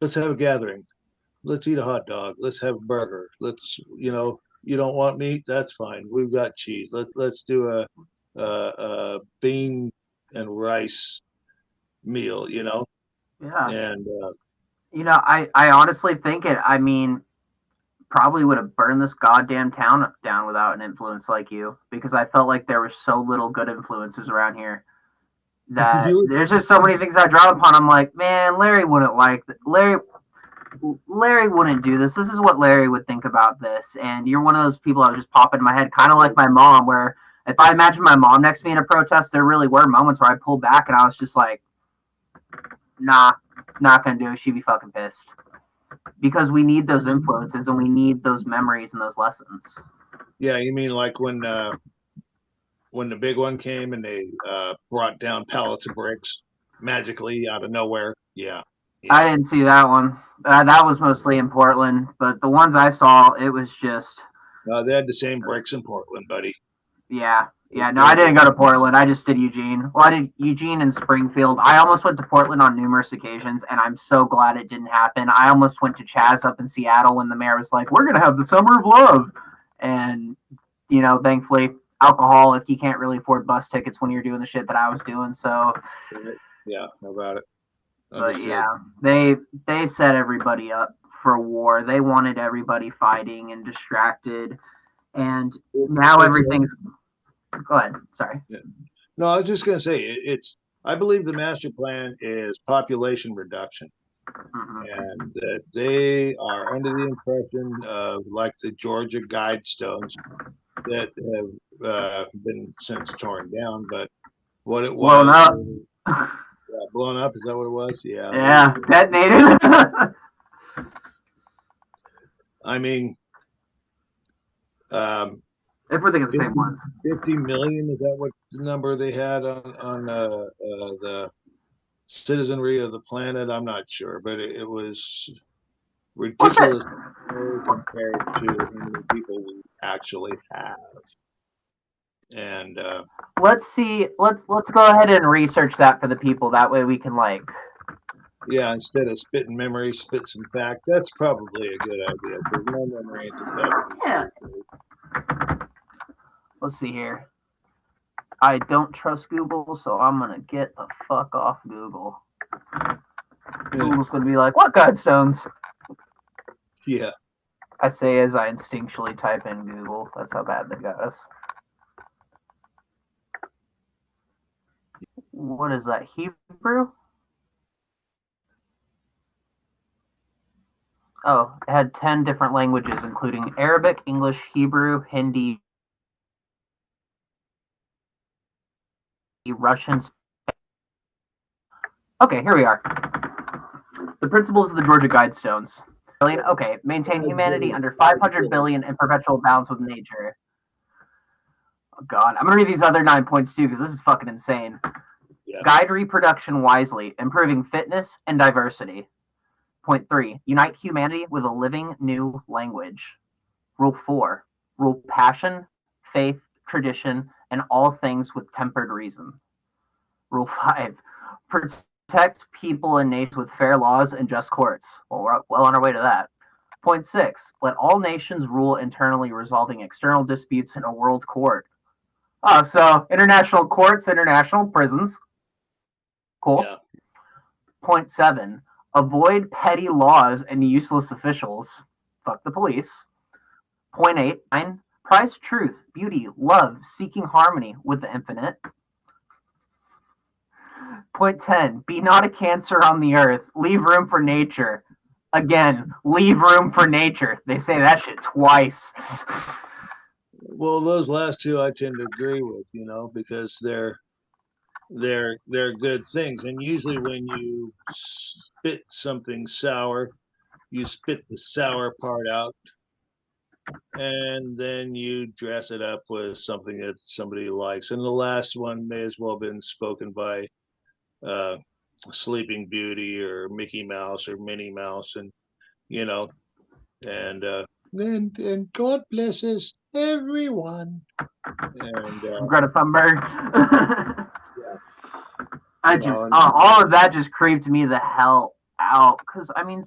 Let's have a gathering. Let's eat a hot dog. Let's have a burger. Let's, you don't want meat? That's fine. We've got cheese. Let's do a bean and rice meal. Yeah. And I honestly think probably would have burned this goddamn town down without an influence like you, because I felt like there were so little good influences around here that there's just so many things I draw upon. I'm like, man, Larry wouldn't do this. This is what Larry would think about this. And you're one of those people that would just pop in my head, kind of like my mom, where if I imagine my mom next to me in a protest, there really were moments where I pulled back and I was just like, nah, not gonna do it. She'd be fucking pissed. Because we need those influences and we need those memories and those lessons. Yeah, you mean like when the big one came and they brought down pallets of bricks magically out of nowhere? Yeah. I didn't see that one. That was mostly in Portland, but the ones I saw, it was just. They had the same bricks in Portland, buddy. Yeah. No, I didn't go to Portland. I just did Eugene. Well, I did Eugene and Springfield. I almost went to Portland on numerous occasions, and I'm so glad it didn't happen. I almost went to Chaz up in Seattle when the mayor was like, we're going to have the Summer of Love. And, thankfully, alcoholic, you can't really afford bus tickets when you're doing the shit that I was doing. So, yeah, how about it? But yeah, they set everybody up for war. They wanted everybody fighting and distracted. And now everything's... Go ahead. Sorry. Yeah. No, I was just going to say I believe the master plan is population reduction, and that they are under the impression of like the Georgia Guidestones that have been since torn down, but what it was blown up. Blown up. Is that what it was? Yeah. Yeah, detonated. I mean, if we're thinking the same ones. 50 million, is that what the number they had on the citizenry of the planet? I'm not sure, but it was ridiculous compared to how many people we actually have. And let's go ahead and research that for the people. That way we can instead of spitting memory, spit some fact. That's probably a good idea. There's no memory into that. Yeah. Let's see here. I don't trust Google, so I'm gonna get the fuck off Google. Google's gonna be like, "What Guidestones?" Yeah. I say as I instinctually type in Google. That's how bad they got us. What is that? Hebrew? Oh, it had 10 different languages, including Arabic, English, Hebrew, Hindi, Russian. Okay, here we are. The principles of the Georgia Guidestones. Okay, maintain humanity under 500 billion in perpetual balance with nature. Oh God, I'm gonna read these other 9 points too because this is fucking insane. Yeah. Guide reproduction wisely, improving fitness and diversity. Point 3, unite humanity with a living new language. Rule 4, rule passion, faith, tradition, and all things with tempered reason. Rule 5, protect people and nations with fair laws and just courts. Well, we're well on our way to that. Point 6, let all nations rule internally, resolving external disputes in a world court. Oh, so international courts, international prisons. Cool. Yeah. Point 7, avoid petty laws and useless officials. Fuck the police. Point 8, prize truth, beauty, love, seeking harmony with the infinite. Point 10, be not a cancer on the earth. Leave room for nature. Again, leave room for nature. They say that shit twice. Well, those last two I tend to agree with, because they're good things. And usually when you spit something sour, you spit the sour part out, and then you dress it up with something that somebody likes. And the last one may as well have been spoken by Sleeping Beauty or Mickey Mouse or Minnie Mouse, and and God blesses everyone. And Greta Thunberg. Yeah. All of that just creeped me the hell out, because I mean,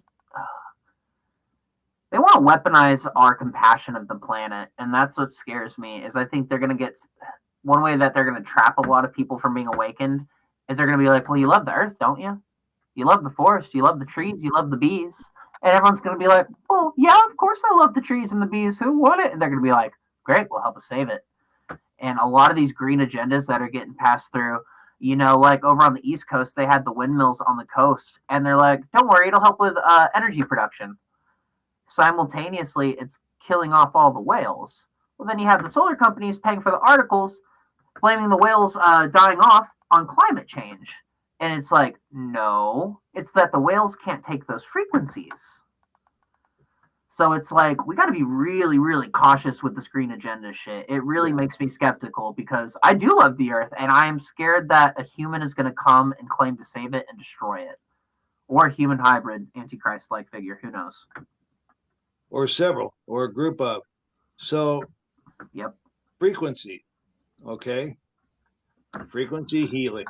they want to weaponize our compassion of the planet, and that's what scares me. Is I think they're going to get one way that they're going to trap a lot of people from being awakened is they're going to be like, well, you love the earth, don't you? You love the forest, you love the trees, you love the bees. And everyone's going to be like, well, yeah, of course I love the trees and the bees. Who want it? And they're going to be like, great, we'll help us save it. And a lot of these green agendas that are getting passed through, like over on the East Coast, they had the windmills on the coast. And they're like, don't worry, it'll help with energy production. Simultaneously, it's killing off all the whales. Well, then you have the solar companies paying for the articles, blaming the whales dying off on climate change. And it's like, no, it's that the whales can't take those frequencies. So it's like, we got to be really, really cautious with this green agenda shit. It really makes me skeptical, because I do love the earth, and I am scared that a human is going to come and claim to save it and destroy it. Or a human hybrid, Antichrist-like figure, who knows? Or several, or a group of. So, yep. Frequency, okay? Frequency healing.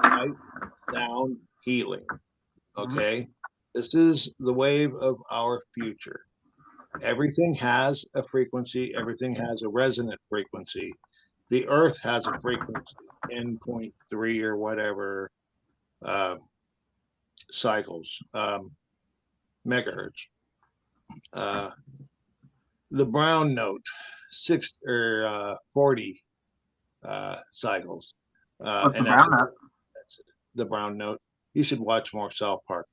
Light, sound, healing, okay? This is the wave of our future. Everything has a frequency. Everything has a resonant frequency. The earth has a frequency, 10.3 or whatever cycles, megahertz. The brown note, 40 cycles. What's and the brown note? That's the brown note. You should watch more South Park.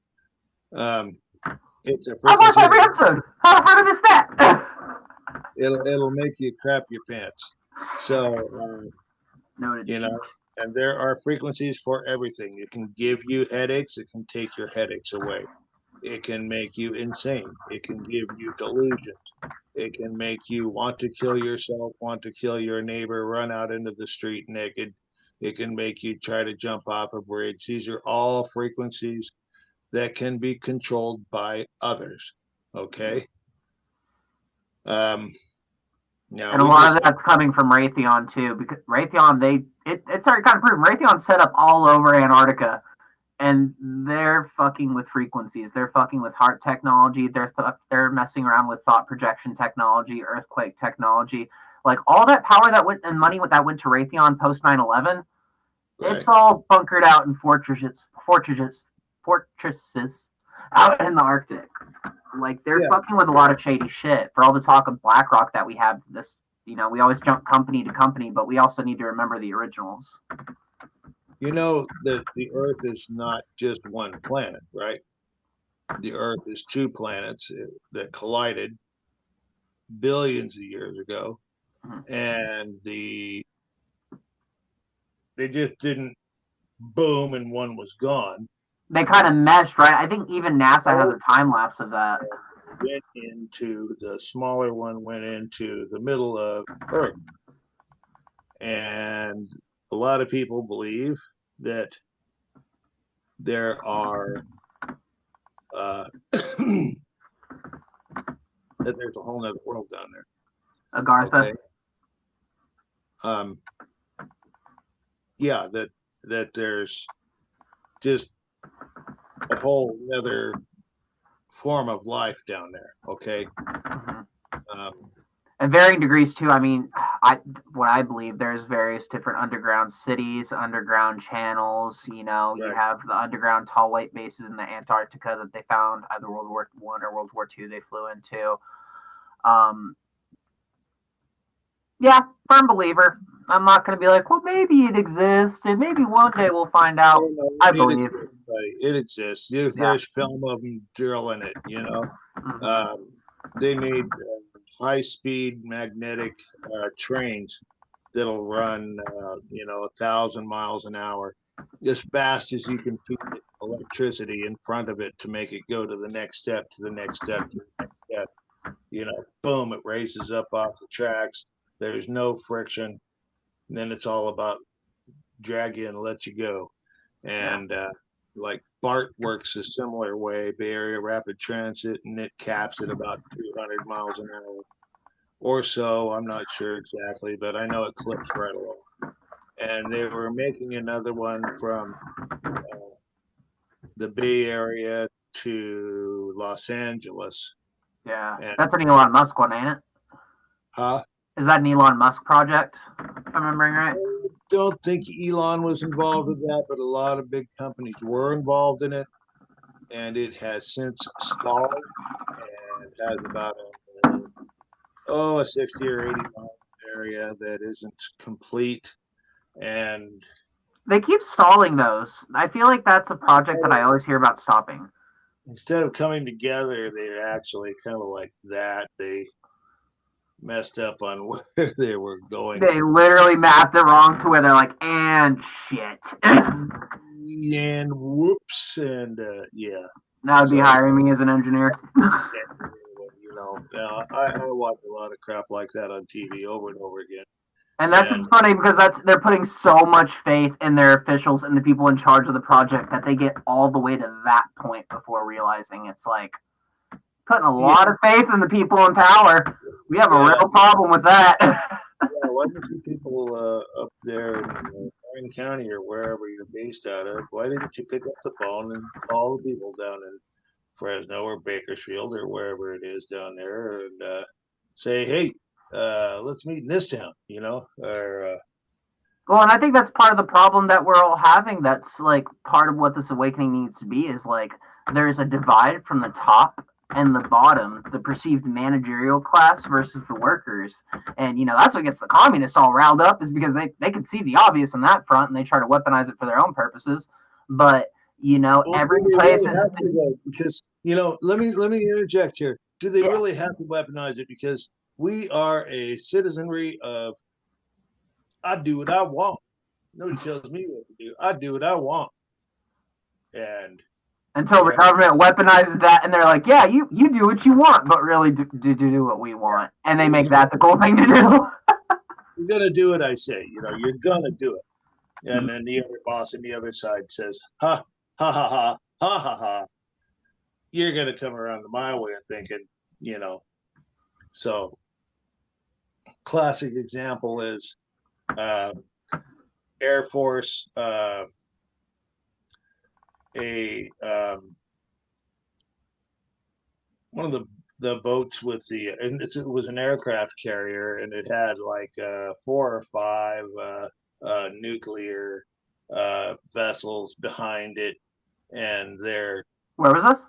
It's a I watch every episode. How the fuck is that? It'll make you crap your pants. So, and there are frequencies for everything. It can give you headaches. It can take your headaches away. It can make you insane. It can give you delusions. It can make you want to kill yourself, want to kill your neighbor, run out into the street naked. It can make you try to jump off a bridge. These are all frequencies that can be controlled by others. Okay. Now, and a lot of that's coming from Raytheon too, because Raytheon, it's already kind of proven. Raytheon's set up all over Antarctica, and they're fucking with frequencies. They're fucking with heart technology. They're messing around with thought projection technology, earthquake technology, like all that power that went and money that went to Raytheon post 9/11. Right. It's all bunkered out in fortresses out in the Arctic. Like they're fucking with a lot of shady shit. For all the talk of BlackRock that we have, this, we always jump company to company, but we also need to remember the originals. That the Earth is not just one planet, right? The Earth is two planets that collided billions of years ago, and they just didn't boom and one was gone. They kind of meshed, right? I think even NASA has a time lapse of that. The smaller one went into the middle of Earth. And a lot of people believe that there are that there's a whole nother world down there. Agartha. Okay. Yeah, that there's just a whole other form of life down there. Okay. And varying degrees too. I mean, what I believe, there's various different underground cities, underground channels. You know, you Right. have the underground tall white bases in the Antarctica that they found either World War I or World War II. They flew into. Yeah, firm believer. I'm not going to be like, well, maybe it exists, and maybe one day we'll find out. I believe. Exists, right? It exists. There's film of them drilling it. You know, Mhm. they made high-speed magnetic trains that'll run, 1,000 miles an hour, as fast as you can feed it electricity in front of it to make it go to the next step, to the next step, to the next step. You know, boom, it raises up off the tracks. There's no friction. And then it's all about drag you and let you go. And like BART works a similar way, Bay Area Rapid Transit, and it caps at about 200 miles an hour or so. I'm not sure exactly, but I know it clips right along. And they were making another one from the Bay Area to Los Angeles. Yeah, And, that's an Elon Musk one, ain't it? huh? Is that an Elon Musk project, if I'm remembering right? I don't think Elon was involved with that, but a lot of big companies were involved in it, and it has since stalled and has about a 60 or 80 mile area that isn't complete. And They keep stalling those. I feel like that's a project that I always hear about stopping. instead of coming together, they're actually kind of like that. They messed up on where they were going. They literally mapped it wrong to where they're like, and shit. And whoops, and yeah. That would be So- hiring me as an engineer. I watch a lot of crap like that on TV over and over again. And that's just funny because they're putting so much faith in their officials and the people in charge of the project that they get all the way to that point before realizing it's like putting a lot of faith in the people in power. We have a real problem with that. Why don't you people up there in Orange County or wherever you're based out of, why didn't you pick up the phone and call the people down in Fresno or Bakersfield or wherever it is down there and say, hey, let's meet in this town, or Well, and I think that's part of the problem that we're all having. That's like part of what this awakening needs to be is like there's a divide from the top and the bottom, the perceived managerial class versus the workers. And, that's what gets the communists all riled up is because they can see the obvious on that front and they try to weaponize it for their own purposes. But, every place is because, let me interject here. Do they really have to weaponize it? Because we are a citizenry of I do what I want. Nobody tells me what to do. I do what I want. And until the government weaponizes that and they're like, yeah, you do what you want, but really do what we want. And they make that the cool thing to do. You're going to do what I say. You're going to do it. And then the other boss on the other side says, ha, ha, ha, ha, ha, ha, ha. You're going to come around to my way of thinking, So, classic example is Air Force, one of the boats with and it was an aircraft carrier, and it had like 4 or 5 nuclear vessels behind it, and they're where was this?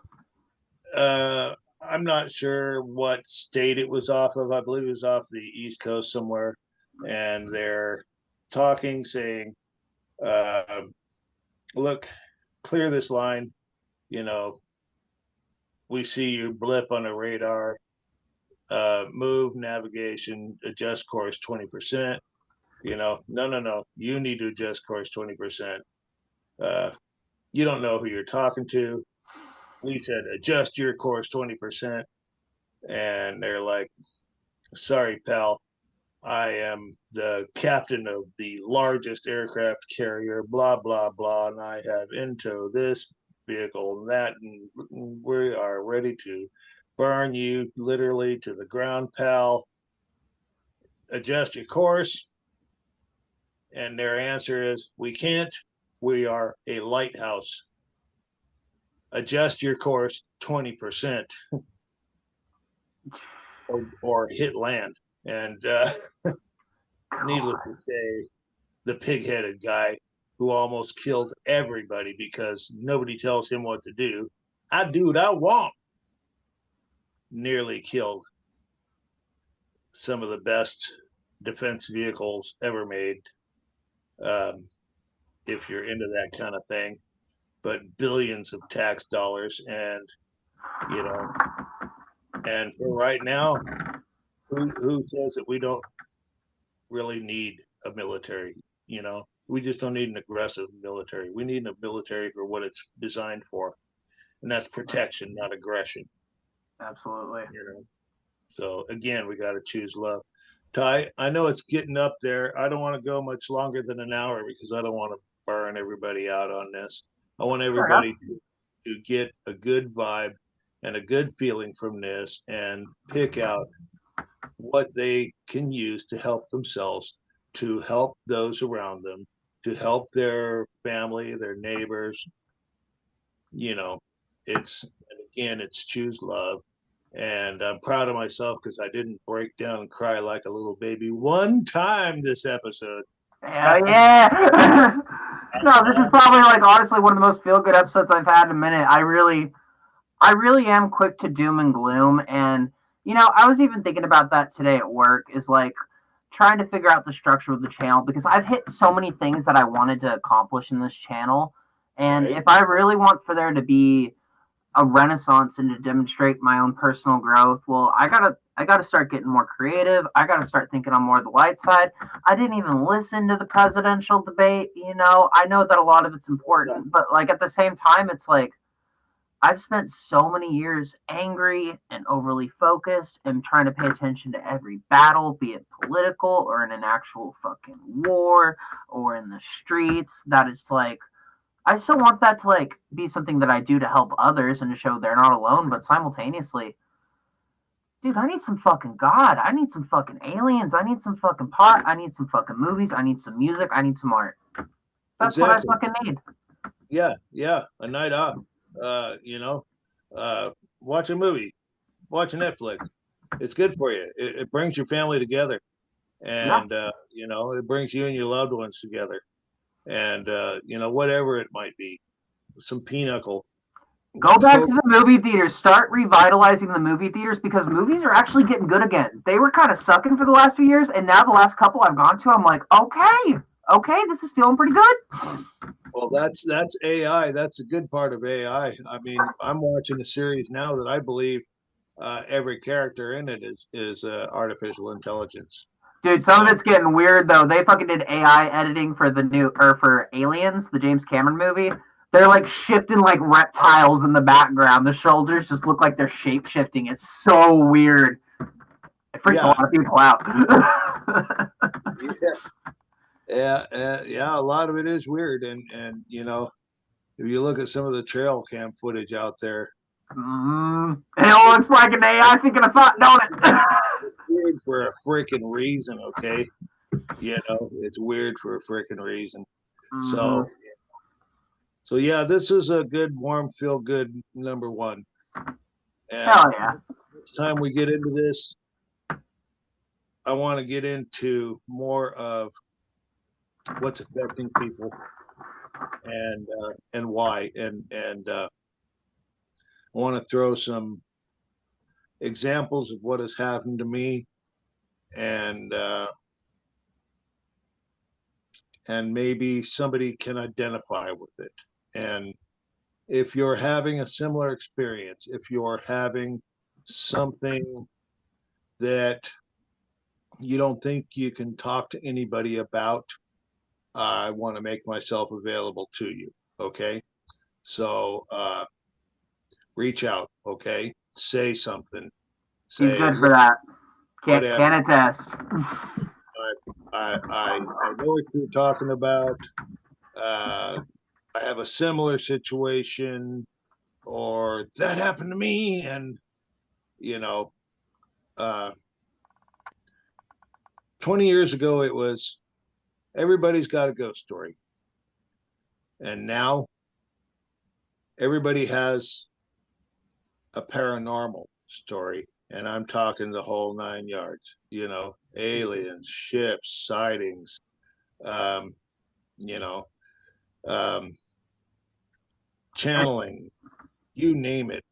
I'm not sure what state it was off of. I believe it was off the East Coast somewhere, and they're talking, saying, look, clear this line, we see your blip on a radar, move, navigation, adjust course 20%, no, you need to adjust course 20%. You don't know who you're talking to. We said, adjust your course 20%. And they're like, sorry, pal, I am the captain of the largest aircraft carrier, blah, blah, blah, and I have into this vehicle and that, and we are ready to burn you literally to the ground, pal. Adjust your course. And their answer is, we can't. We are a lighthouse. Adjust your course 20% or hit land. And needless to say, the pig-headed guy who almost killed everybody because nobody tells him what to do. I do what I want. Nearly killed some of the best defense vehicles ever made. If you're into that kind of thing, but billions of tax dollars, and and for right now, who says that we don't really need a military? We just don't need an aggressive military. We need a military for what it's designed for, and that's protection, not aggression. Absolutely. So again, we got to choose love. Ty, I know it's getting up there. I don't want to go much longer than an hour because I don't want to burn everybody out on this. I want everybody to get a good vibe and a good feeling from this and pick out what they can use to help themselves, to help those around them, to help their family, their neighbors. It's choose love. And I'm proud of myself because I didn't break down and cry like a little baby one time this episode. Hell yeah. No, this is probably honestly one of the most feel-good episodes I've had in a minute. I really am quick to doom and gloom. And, I was even thinking about that today at work, is trying to figure out the structure of the channel, because I've hit so many things that I wanted to accomplish in this channel. And if I really want for there to be a renaissance and to demonstrate my own personal growth, well, I gotta start getting more creative. I gotta start thinking on more of the light side. I didn't even listen to the presidential debate. I know that a lot of it's important, but at the same time, it's I've spent so many years angry and overly focused and trying to pay attention to every battle, be it political or in an actual fucking war or in the streets, that it's I still want that to be something that I do to help others and to show they're not alone, but simultaneously, dude, I need some fucking God. I need some fucking aliens. I need some fucking pot. I need some fucking movies. I need some music. I need some art. That's what I fucking need. Yeah, a night off. Watch a movie, watch a Netflix. It's good for you. It brings your family together, and it brings you and your loved ones together. And whatever it might be, some pinochle. Go back to the movie theaters. Start revitalizing the movie theaters, because movies are actually getting good again. They were kind of sucking for the last few years, and now the last couple I've gone to, I'm like, okay, this is feeling pretty good. Well, that's AI. That's a good part of AI. I mean, I'm watching a series now that I believe every character in it is artificial intelligence. Dude, some of it's getting weird though. They fucking did AI editing for for Aliens, the James Cameron movie. They're shifting reptiles in the background. The shoulders just look like they're shape shifting. It's so weird. It freaked a lot of people out. Yeah, a lot of it is weird, and if you look at some of the trail cam footage out there, it looks like an AI thinking a thought, don't it? Weird for a freaking reason, okay? It's weird for a freaking reason. So yeah, this is a good, warm, feel good number one. And hell yeah! Next time we get into this, I want to get into more of what's affecting people and why, and I want to throw some examples of what has happened to me, and maybe somebody can identify with it. And if you're having a similar experience, if you're having something that you don't think you can talk to anybody about, I want to make myself available to you. Okay. So reach out. Okay. Say something. He's good for that. Can attest. I know what you're talking about. I have a similar situation, or that happened to me, and 20 years ago it was everybody's got a ghost story, and now everybody has a paranormal story, and I'm talking the whole 9 yards. Aliens, ships, sightings, um, you know, um, channeling, you name it.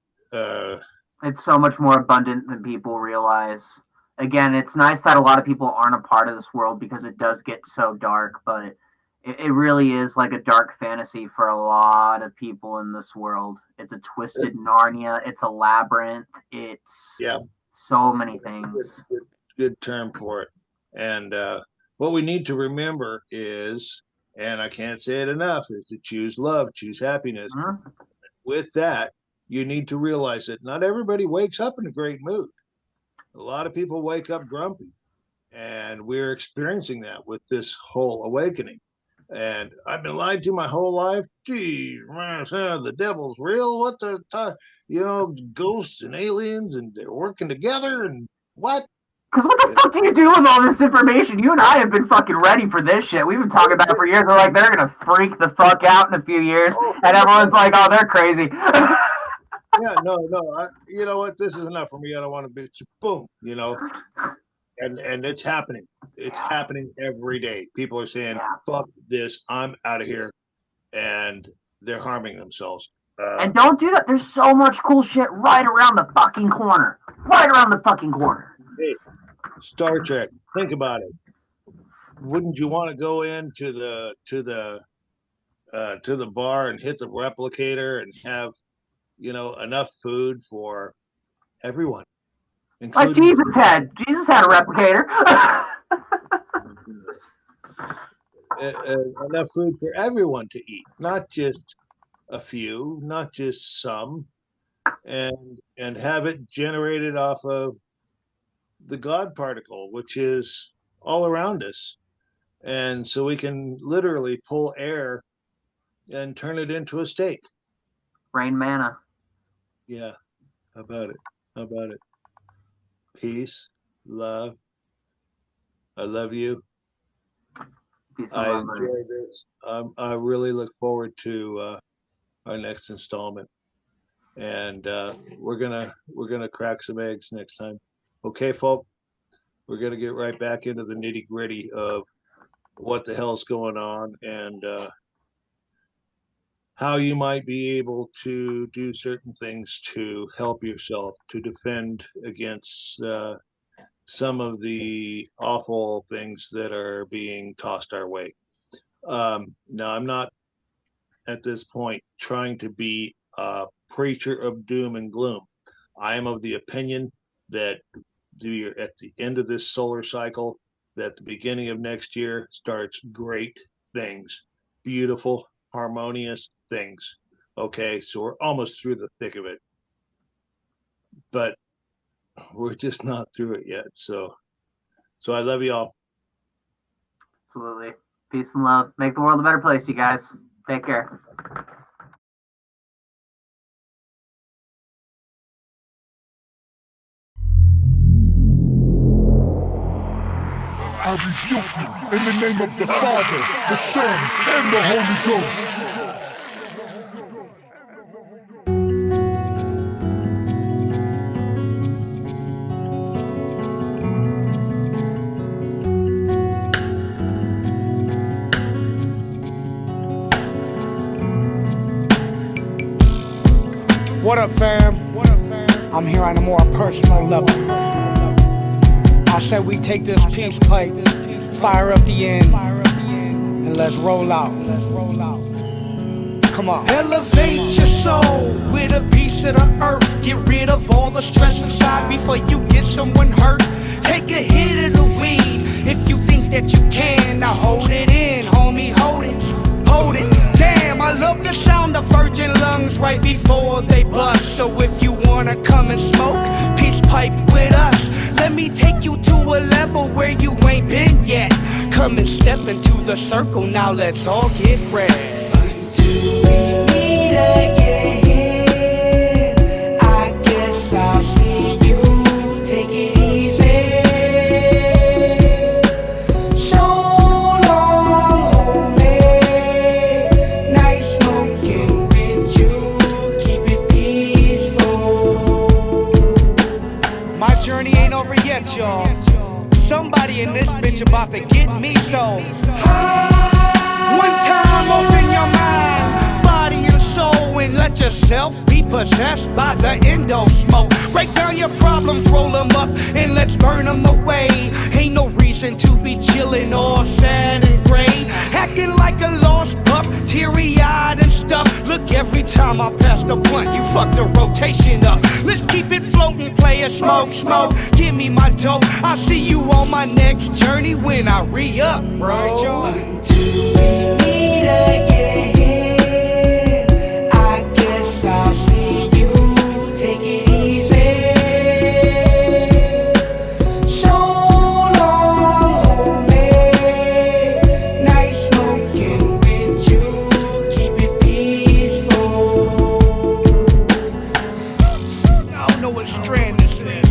It's so much more abundant than people realize. Again, it's nice that a lot of people aren't a part of this world because it does get so dark, but it really is like a dark fantasy for a lot of people in this world. It's a twisted Narnia. It's a labyrinth. It's so many things. Good term for it. And what we need to remember is, and I can't say it enough, is to choose love, choose happiness. Mm-hmm. With that, you need to realize that not everybody wakes up in a great mood. A lot of people wake up grumpy, and we're experiencing that with this whole awakening. And I've been lied to my whole life. Gee, the devil's real. What the, ghosts and aliens, and they're working together, and what? Because what the fuck do you do with all this information? You and I have been fucking ready for this shit. We've been talking about it for years. They're like, they're going to freak the fuck out in a few years. And everyone's like, oh, they're crazy. No. You know what? This is enough for me. I don't want to be, boom, And it's happening. It's happening every day. People are saying, fuck this. I'm out of here. And they're harming themselves. And don't do that. There's so much cool shit right around the fucking corner. Right around the fucking corner. Hey, Star Trek. Think about it. Wouldn't you want to go into the bar and hit the replicator and have, enough food for everyone? Like Jesus had. Jesus had a replicator. Enough food for everyone to eat, not just a few, not just some, and have it generated off of the God particle, which is all around us. And so we can literally pull air and turn it into a steak. Rain manna. Yeah. How about it? Peace, love. I love you. Peace I and enjoy this. I really look forward to our next installment, and we're gonna crack some eggs next time. Okay, folks, we're gonna get right back into the nitty gritty of what the hell's going on and how you might be able to do certain things to help yourself to defend against some of the awful things that are being tossed our way. Now, I'm not at this point trying to be a preacher of doom and gloom. I am of the opinion that at the end of this solar cycle, that the beginning of next year starts great things, beautiful, harmonious things. Okay, so we're almost through the thick of it, but we're just not through it yet. So I love you all. Absolutely. Peace and love. Make the world a better place, you guys. Take care. I rebuke you in the name of the Father, the Son, and the Holy Ghost. What up, fam? I'm here on a more personal level. I said we take this peace pipe, fire up the end, and let's roll out. Come on. Elevate your soul with a piece of the earth. Get rid of all the stress inside before you get someone hurt. Take a hit of the weed if you think that you can. Now hold it in, homie, hold it. Hold it. Damn, I love the sound of virgin lungs right before they bust. So if you wanna come and smoke, peace pipe with us. Let me take you to a level where you ain't been yet. Come and step into the circle, now let's all get ready. meet again, I guess I'll see you. Take it easy. So long, homie. Nice smoking with you. Keep it peaceful. My journey ain't over yet, y'all. Somebody in this bitch about to get me so high. One time, open your mind, body and soul, and let yourself be possessed by the endo smoke. Break down your problems, roll them up, and let's burn them away. Ain't no reason to be chillin' all sad and gray, acting like a lost pup, teary-eyed and stuff. Look, every time I pass the blunt, you fuck the rotation up. Let's keep it floating, player, smoke, smoke. Give me my dope, I'll see you on my next journey when I re-up, bro. Meet again, I guess I'll see you. Take it easy. So long, homie. Nice smoking with you. Keep it peaceful. I don't know what strand this is,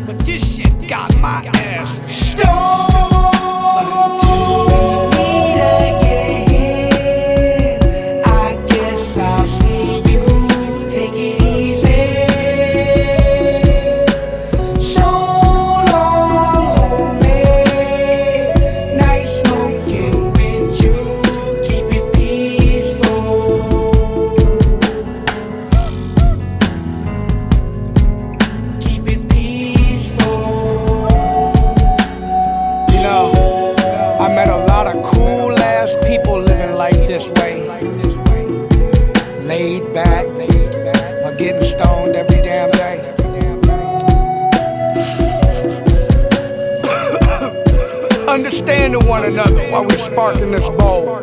but this shit got my ass stoned. Understanding one another while we sparking this bowl.